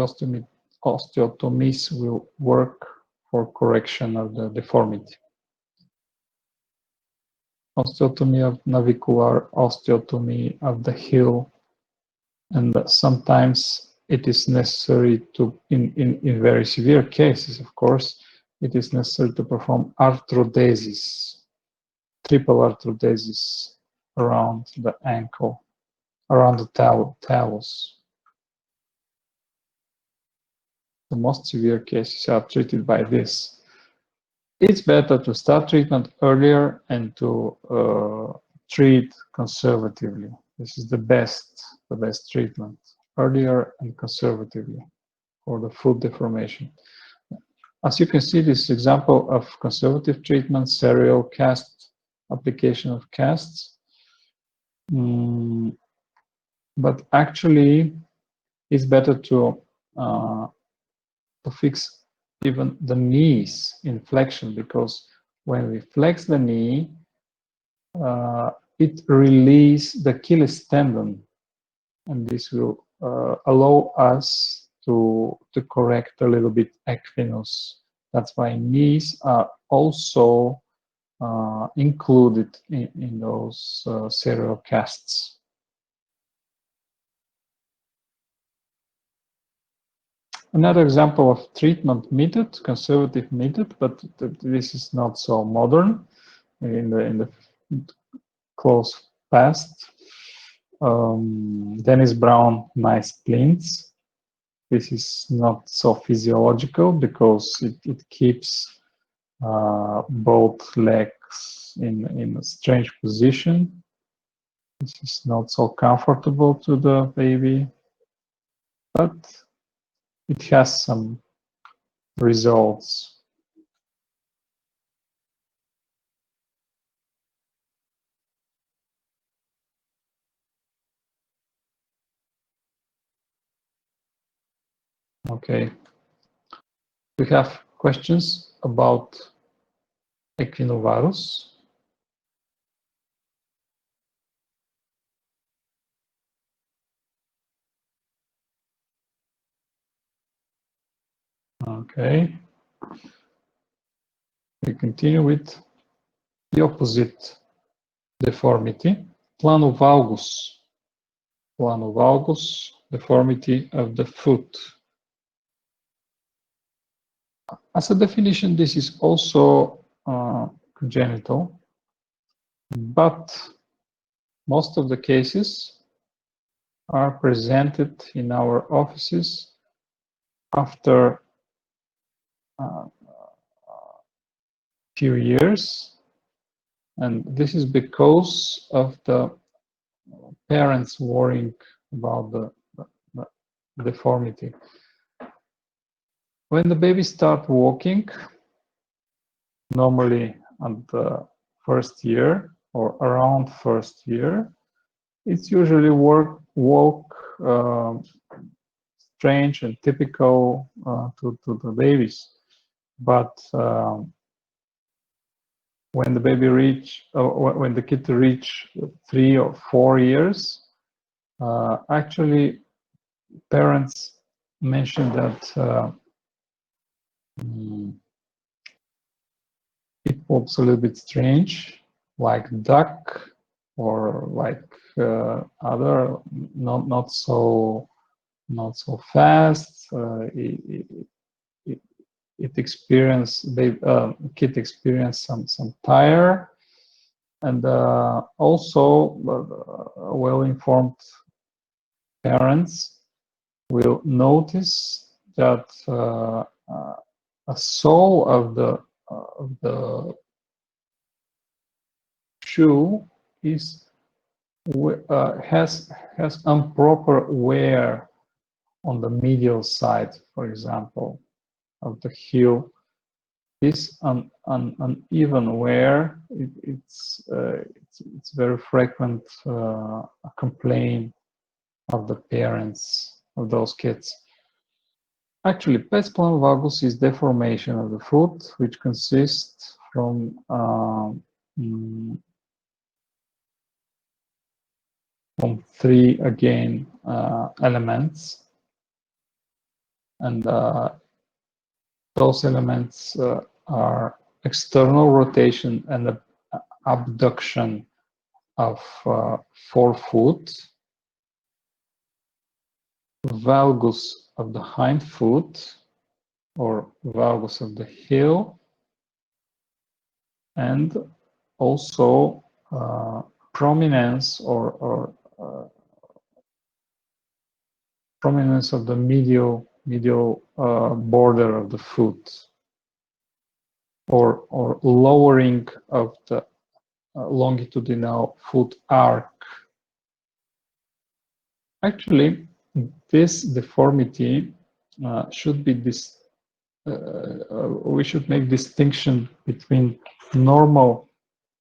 osteotomies will work for correction of the deformity. Osteotomy of navicular, osteotomy of the heel, and sometimes it is necessary to, in very severe cases, of course, it is necessary to perform arthrodesis, triple arthrodesis around the ankle, around the talus. The most severe cases are treated by this. It's better to start treatment earlier and to treat conservatively. This is the best treatment, earlier and conservatively for the foot deformation. As you can see, this example of conservative treatment, serial cast, application of casts. But actually, it's better to fix even the knees in flexion, because when we flex the knee, it releases the Achilles tendon, and this will allow us to correct a little bit equinus. That's why knees are also included in those serial casts. Another example of treatment method, conservative method, but this is not so modern in the close past. Dennis Brown nice splints. This is not so physiological because it keeps both legs in a strange position. This is not so comfortable to the baby, but it has some results. Okay. We have questions about equinovarus. Okay. We continue with the opposite deformity, planovalgus. Planovalgus, deformity of the foot. As a definition, this is also congenital, but most of the cases are presented in our offices after a few years, and this is because of the parents worrying about the deformity. When the baby starts walking, normally at the first year or around first year, it's usually walk strange and typical to the babies. But when the baby when the kid reach 3 or 4 years, actually parents mentioned that it looks a little bit strange, like duck or like other not so fast. It experienced kid experienced some tire, and also well-informed parents will notice that a sole of the shoe is has improper wear on the medial side, for example, of the heel. This uneven wear, it's very frequent complaint of the parents of those kids. Actually, pes plano valgus is deformation of the foot, which consists from three again elements, and those elements are external rotation and abduction of forefoot, valgus of the hind foot or valgus of the heel, and also prominence or prominence of the medial border of the foot, or lowering of the longitudinal foot arc. Actually, this deformity should be this. We should make distinction between normal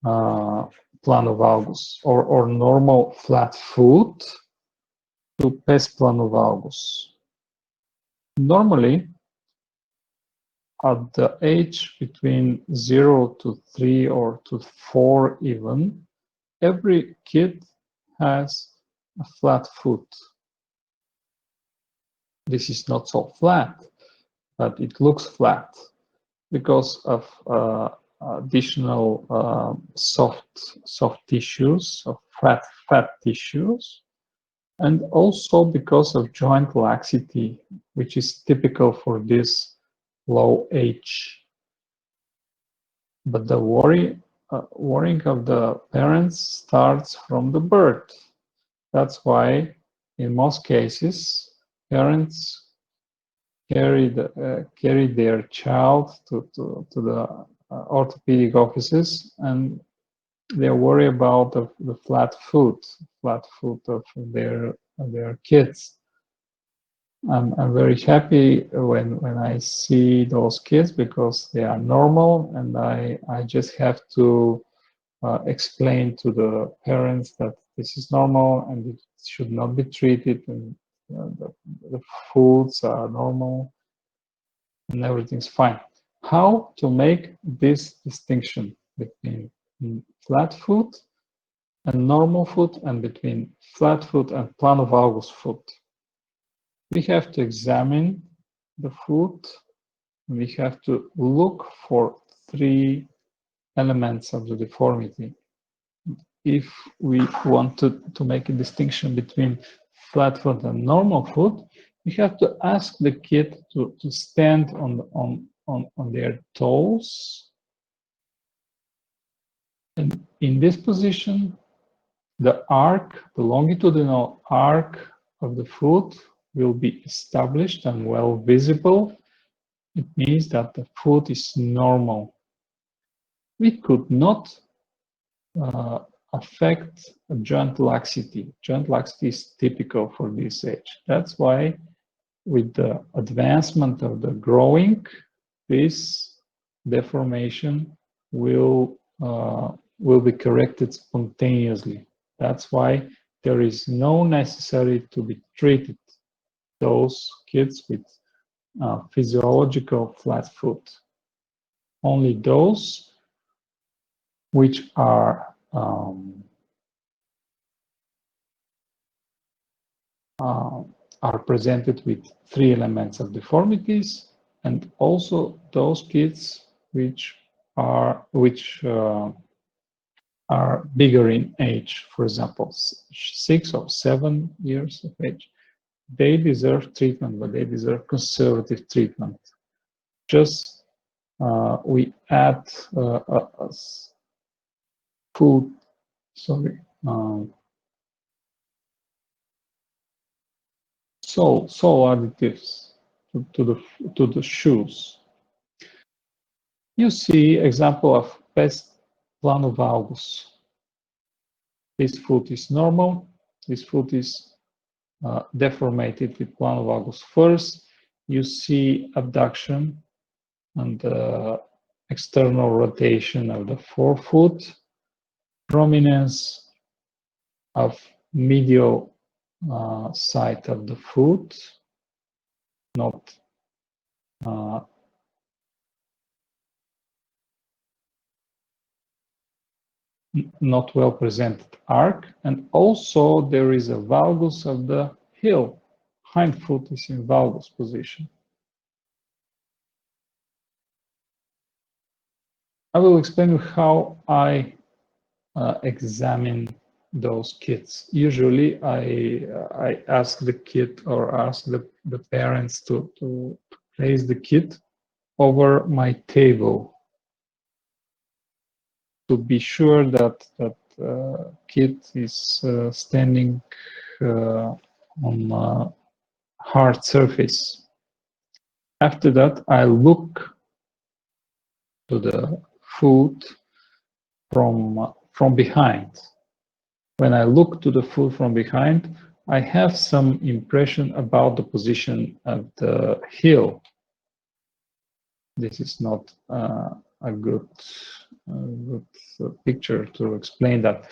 plano valgus or normal flat foot to pes plano valgus. Normally, at the age between 0 to 3 or to 4 even, every kid has a flat foot. This is not so flat, but it looks flat because of additional soft tissues, of fat tissues, and also because of joint laxity, which is typical for this low age. But the worrying of the parents starts from the birth. That's why in most cases parents carry their child to the orthopedic offices, and they worry about the flat foot of their kids. I'm very happy when I see those kids because they are normal, and I just have to explain to the parents that this is normal and it should not be treated, and the foods are normal and everything's fine. How to make this distinction between flat foot and normal foot, and between flat foot and plano valgus foot? We have to examine the foot. We have to look for three elements of the deformity. If we want to make a distinction between flat foot and normal foot, we have to ask the kid to stand on their toes. And in this position, the longitudinal arc of the foot will be established and well visible. It means that the foot is normal. We could not affect joint laxity. Joint laxity is typical for this age. That's why with the advancement of the growing, this deformation will be corrected spontaneously. That's why there is no necessary to be treated. Those kids with physiological flat foot. Only those which are presented with 3 elements of deformities, and also those kids which are bigger in age, for example, 6 or 7 years of age. They deserve treatment, but they deserve conservative treatment. Just we add food, sorry, sole additives to the shoes. You see example of pes plano valgus. This foot is normal. This foot is deformated with plano valgus. First, you see abduction and external rotation of the forefoot, prominence of medial side of the foot, not well presented arc, and also there is a valgus of the heel. Hind foot is in valgus position. I will explain how I examine those kids. Usually I ask the kid or ask the parents to place the kid over my table to be sure that kid is standing on a hard surface. After that, I look to the foot from behind. When I look to the foot from behind, I have some impression about the position of the heel. This is not a good picture to explain that.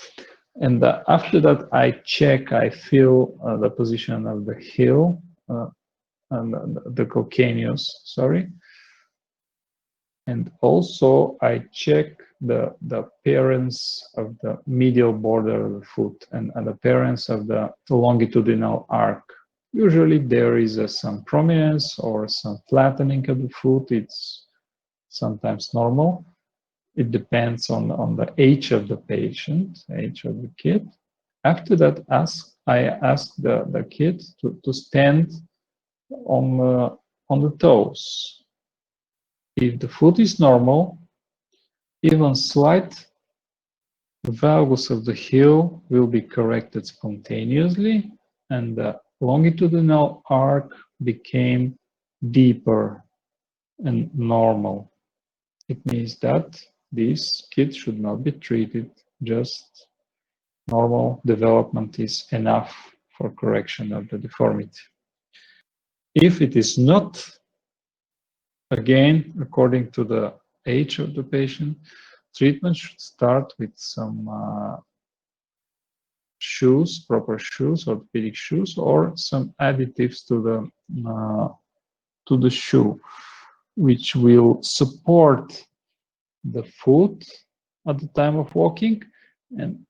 And after that, I check, I feel the position of the heel and the calcaneus, sorry. And also I check the appearance of the medial border of the foot and the appearance of the longitudinal arc. Usually there is some prominence or some flattening of the foot. It's sometimes normal. It depends on the age of the patient, age of the kid. After that, I ask the kid to stand on the toes. If the foot is normal, even slight valgus of the heel will be corrected spontaneously, and the longitudinal arc became deeper and normal. It means that this kid should not be treated. Just normal development is enough for correction of the deformity. If it is not, again, according to the age of the patient, treatment should start with some shoes, proper shoes, orthopedic shoes, or some additives to the shoe, which will support the foot at the time of walking, and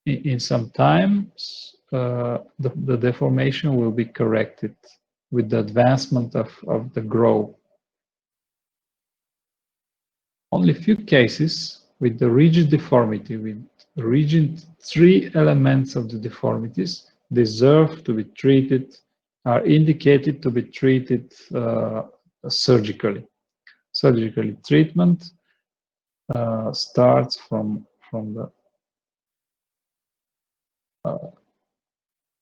in some times the deformation will be corrected with the advancement of the growth. Only few cases with the rigid deformity, with rigid 3 elements of the deformities, deserve to be treated, are indicated to be treated surgically. Surgical treatment starts from the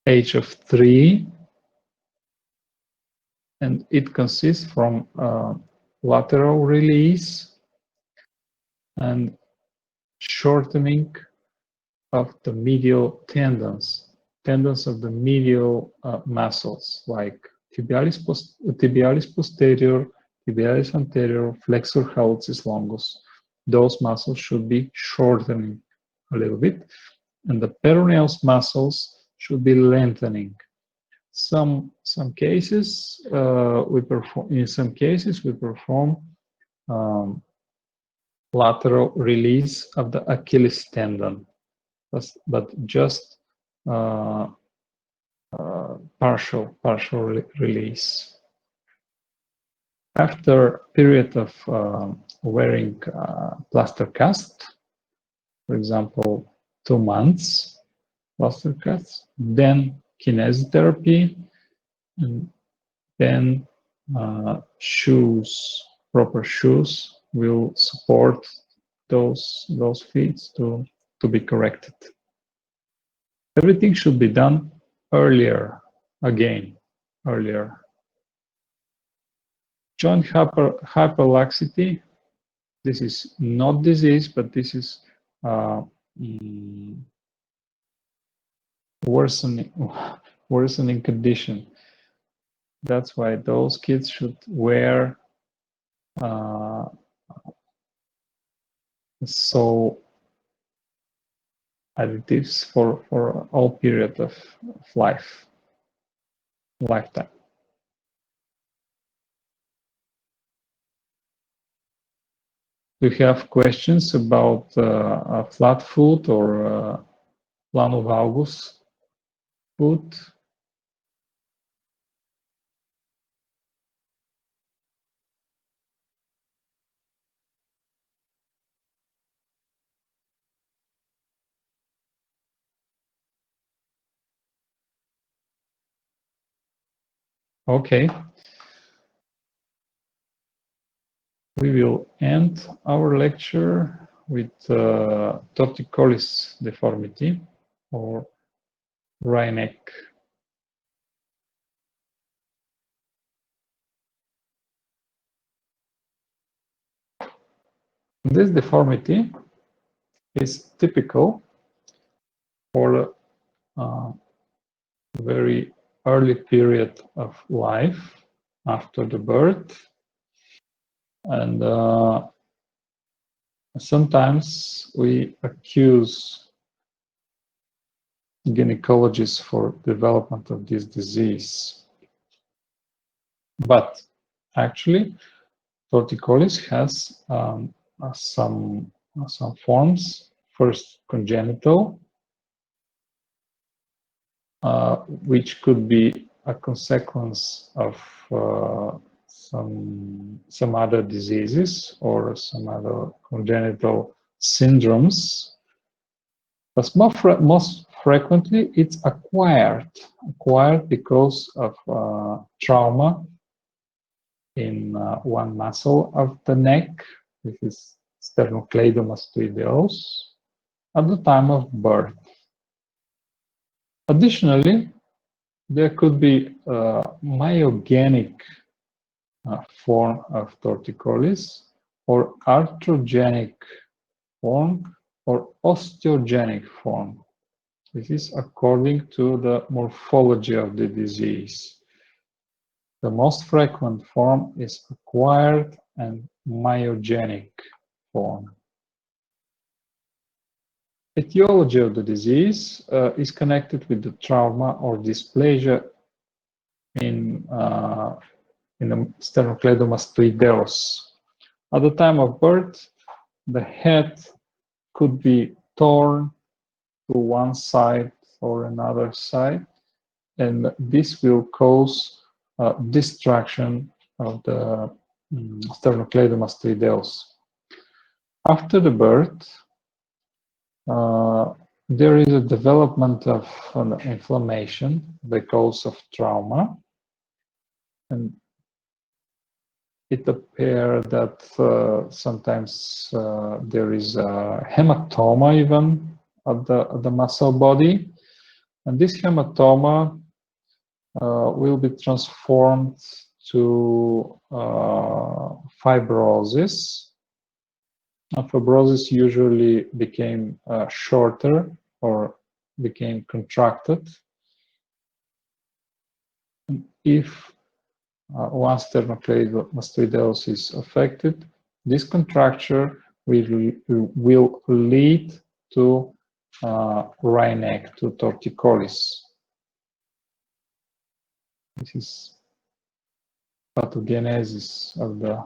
age of 3, and it consists from lateral release and shortening of the medial tendons of the medial muscles, like tibialis posterior, tibialis anterior, flexor hallucis longus. Those muscles should be shortening a little bit, and the peroneus muscles should be lengthening. Some cases we perform. In some cases, we perform lateral release of the Achilles tendon, but just partial release. After a period of wearing plaster cast, for example, 2 months plaster cast, then kinesiotherapy, and then shoes, proper shoes will support those feet to be corrected. Everything should be done earlier. Joint hyperlaxity. This is not disease, but this is worsening condition. That's why those kids should wear so additives for all period of lifetime. Do you have questions about a flat foot or plano valgus foot? Okay. We will end our lecture with torticollis deformity or wry neck. This deformity is typical for a very early period of life after the birth, and sometimes we accuse gynecologists for development of this disease, but actually torticollis has some forms. First, congenital, which could be a consequence of some other diseases or some other congenital syndromes. But most frequently, it's acquired because of trauma in one muscle of the neck. This is sternocleidomastoideus at the time of birth. Additionally, there could be a myogenic form of torticollis, or arthrogenic form, or osteogenic form. This is according to the morphology of the disease. The most frequent form is acquired and myogenic form. Etiology of the disease is connected with the trauma or dysplasia in the sternocleidomastoideus. At the time of birth, the head could be torn to one side or another side, and this will cause distraction of the sternocleidomastoideus. After the birth, there is a development of inflammation because of trauma, and it appears that sometimes there is a hematoma even at the muscle body, and this hematoma will be transformed to fibrosis. Fibrosis usually became shorter or became contracted. If one sternocleidomastoideus is affected, this contracture will lead to wry neck, to torticollis. This is pathogenesis of the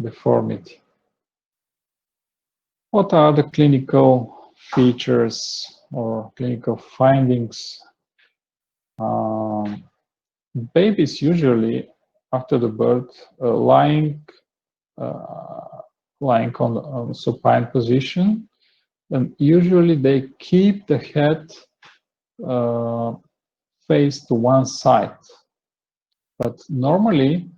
deformity. What are the clinical features or clinical findings? Babies usually, after the birth, lying on supine position, and usually they keep the head face to one side. But normally,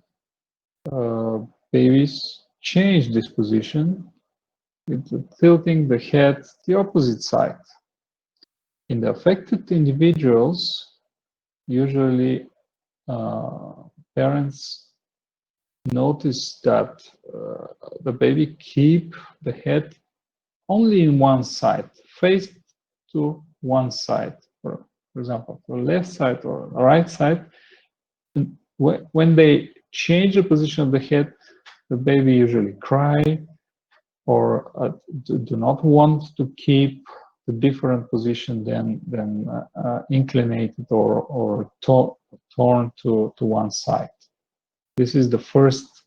babies change this position with tilting the head the opposite side. In the affected individuals, usually parents notice that the baby keep the head only in one side, faced to one side, for example, the left side or the right side. And when they change the position of the head, the baby usually cry or do not want to keep the different position than inclinated or torn to one side. This is the first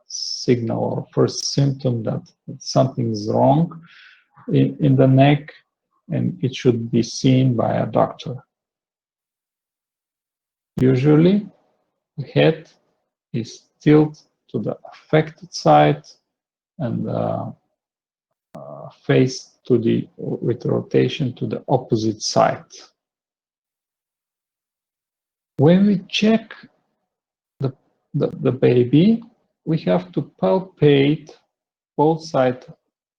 signal or first symptom that something is wrong in the neck, and it should be seen by a doctor. Usually, the head is tilted to the affected side and face with rotation to the opposite side. When we check the baby, we have to palpate both sides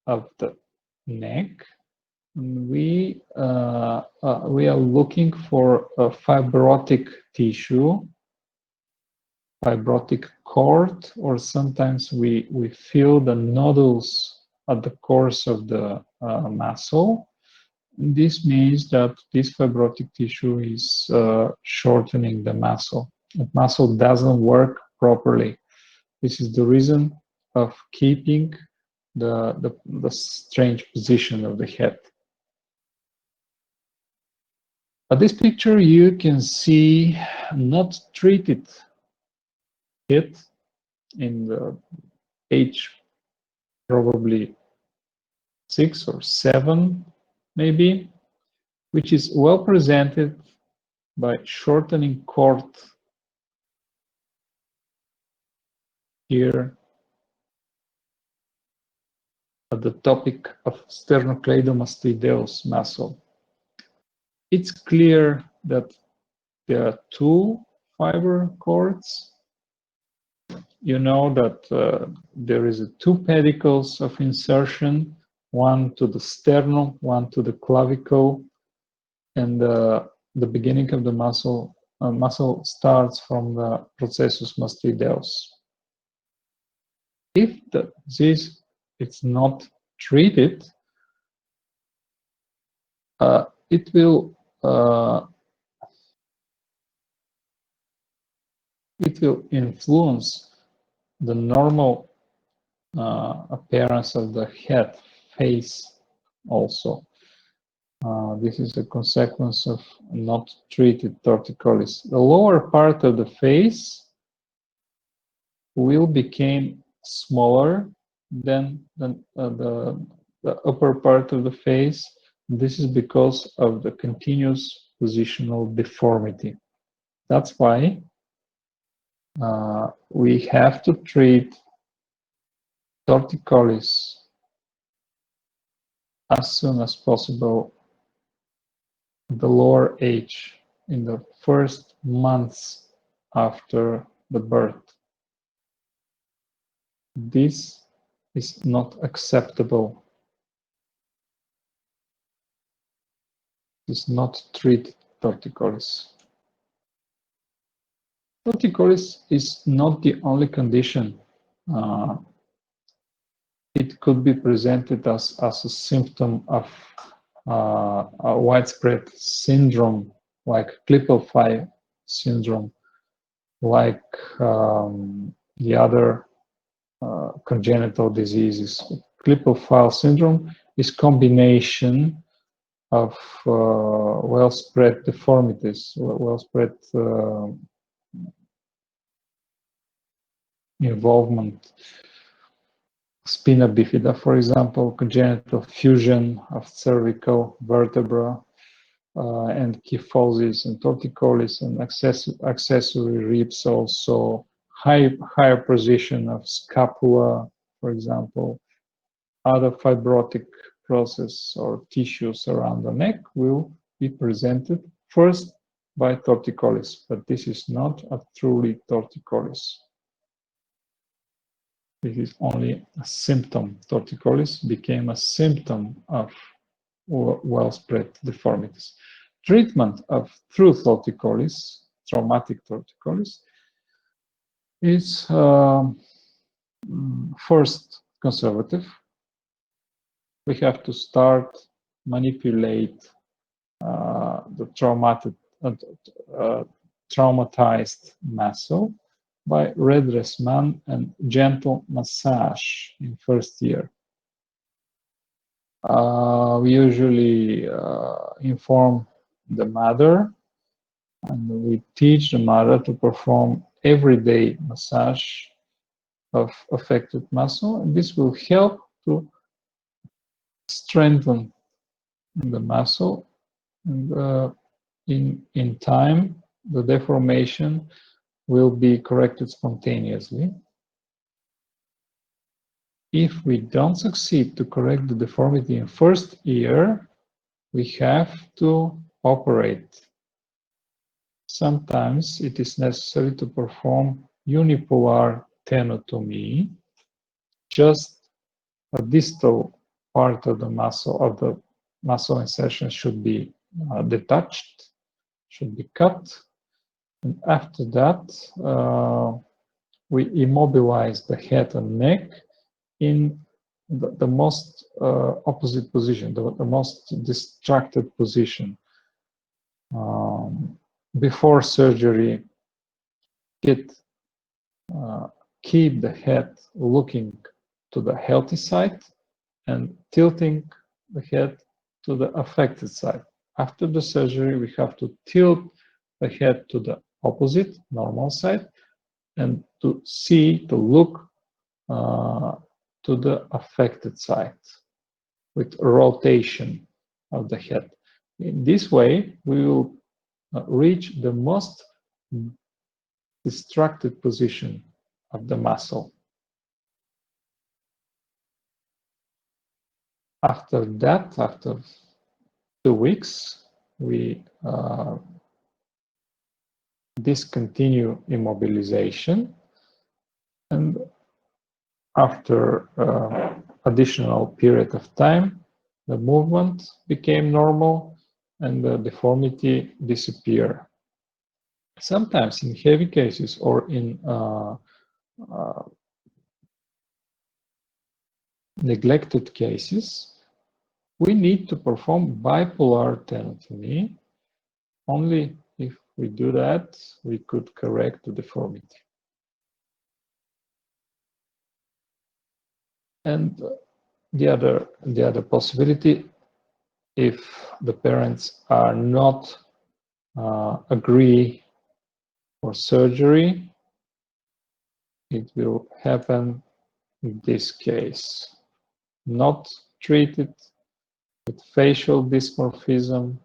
of the neck. We are looking for a fibrotic tissue, fibrotic cord, or sometimes we feel the nodules at the course of the muscle. This means that this fibrotic tissue is shortening the muscle. The muscle doesn't work properly. This is the reason of keeping the strange position of the head. At this picture, you can see not treated head in the age probably 6 or 7, maybe, which is well presented by shortening cord here at the topic of sternocleidomastoideus muscle. It's clear that there are 2 fiber cords. You know that there is 2 pedicles of insertion, one to the sternum, one to the clavicle, and the beginning of the muscle starts from the processus mastoideus. If the disease is not treated, it will influence the normal appearance of the head face also. This is a consequence of not treated torticollis. The lower part of the face will become smaller than the upper part of the face. This is because of the continuous positional deformity. That's why we have to treat torticollis as soon as possible at the lower age, in the first months after the birth. This is not acceptable. This is not treated torticollis. Torticollis is not the only condition. It could be presented as a symptom of a widespread syndrome like Klippel-Feil syndrome, like the other congenital diseases. Klippel-Feil syndrome is combination of well-spread deformities, well-spread involvement. Spina bifida, for example, congenital fusion of cervical vertebra, and kyphosis and torticollis and accessory ribs, also higher position of scapula, for example. Other fibrotic process or tissues around the neck will be presented first by torticollis, but this is not a truly torticollis. This is only a symptom. Torticollis became a symptom of well-spread deformities. Treatment of true torticollis, traumatic torticollis, is first conservative. We have to start manipulate the traumatized muscle by redressment and gentle massage in first year. We usually inform the mother, and we teach the mother to perform everyday massage of affected muscle, and this will help to strengthen the muscle, and in time the deformation will be corrected spontaneously. If we don't succeed to correct the deformity in first year, we have to operate. Sometimes it is necessary to perform unipolar tenotomy. Just a distal part of the muscle insertion should be detached, should be cut, and after that we immobilize the head and neck in the most opposite position, the most distracted position. Before surgery, keep the head looking to the healthy side and tilting the head to the affected side. After the surgery, we have to tilt the head to the opposite, normal side, and to look to the affected side with rotation of the head. In this way, we will reach the most distracted position of the muscle. After that, after 2 weeks, we discontinue immobilization, and after additional period of time, the movement became normal and the deformity disappeared. Sometimes in heavy cases or in neglected cases, we need to perform bipolar tenotomy. Only if we do that, we could correct the deformity. And the other possibility, if the parents are not agree for surgery, it will happen in this case. Not treated with facial dysmorphism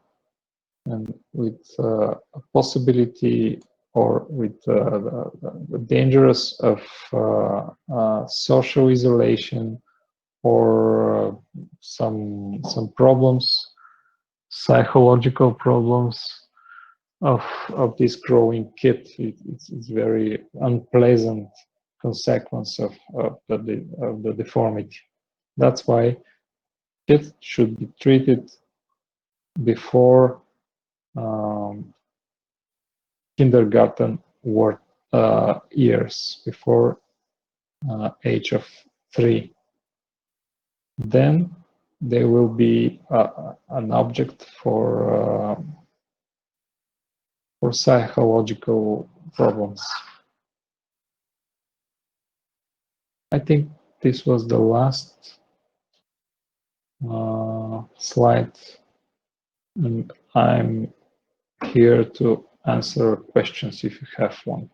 and with a possibility or with the dangers of social isolation or some problems, psychological problems of this growing kid. It's very unpleasant consequence of the deformity. That's why kids should be treated before kindergarten years, before age of 3. Then they will be an object for psychological problems. I think this was the last slide and I'm here to answer questions if you have one.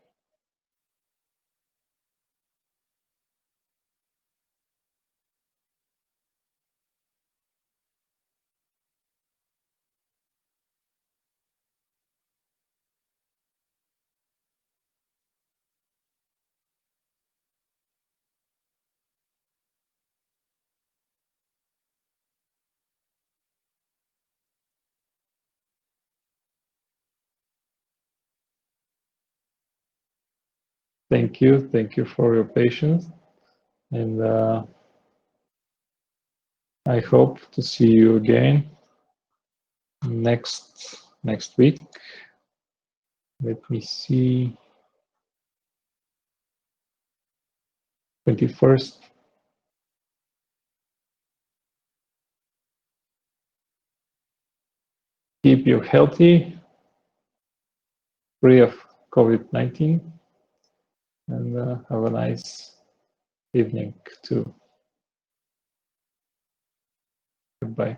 Thank you for your patience, and I hope to see you again next week. Let me see, 21st. Keep you healthy, free of COVID-19, and have a nice evening too. Goodbye.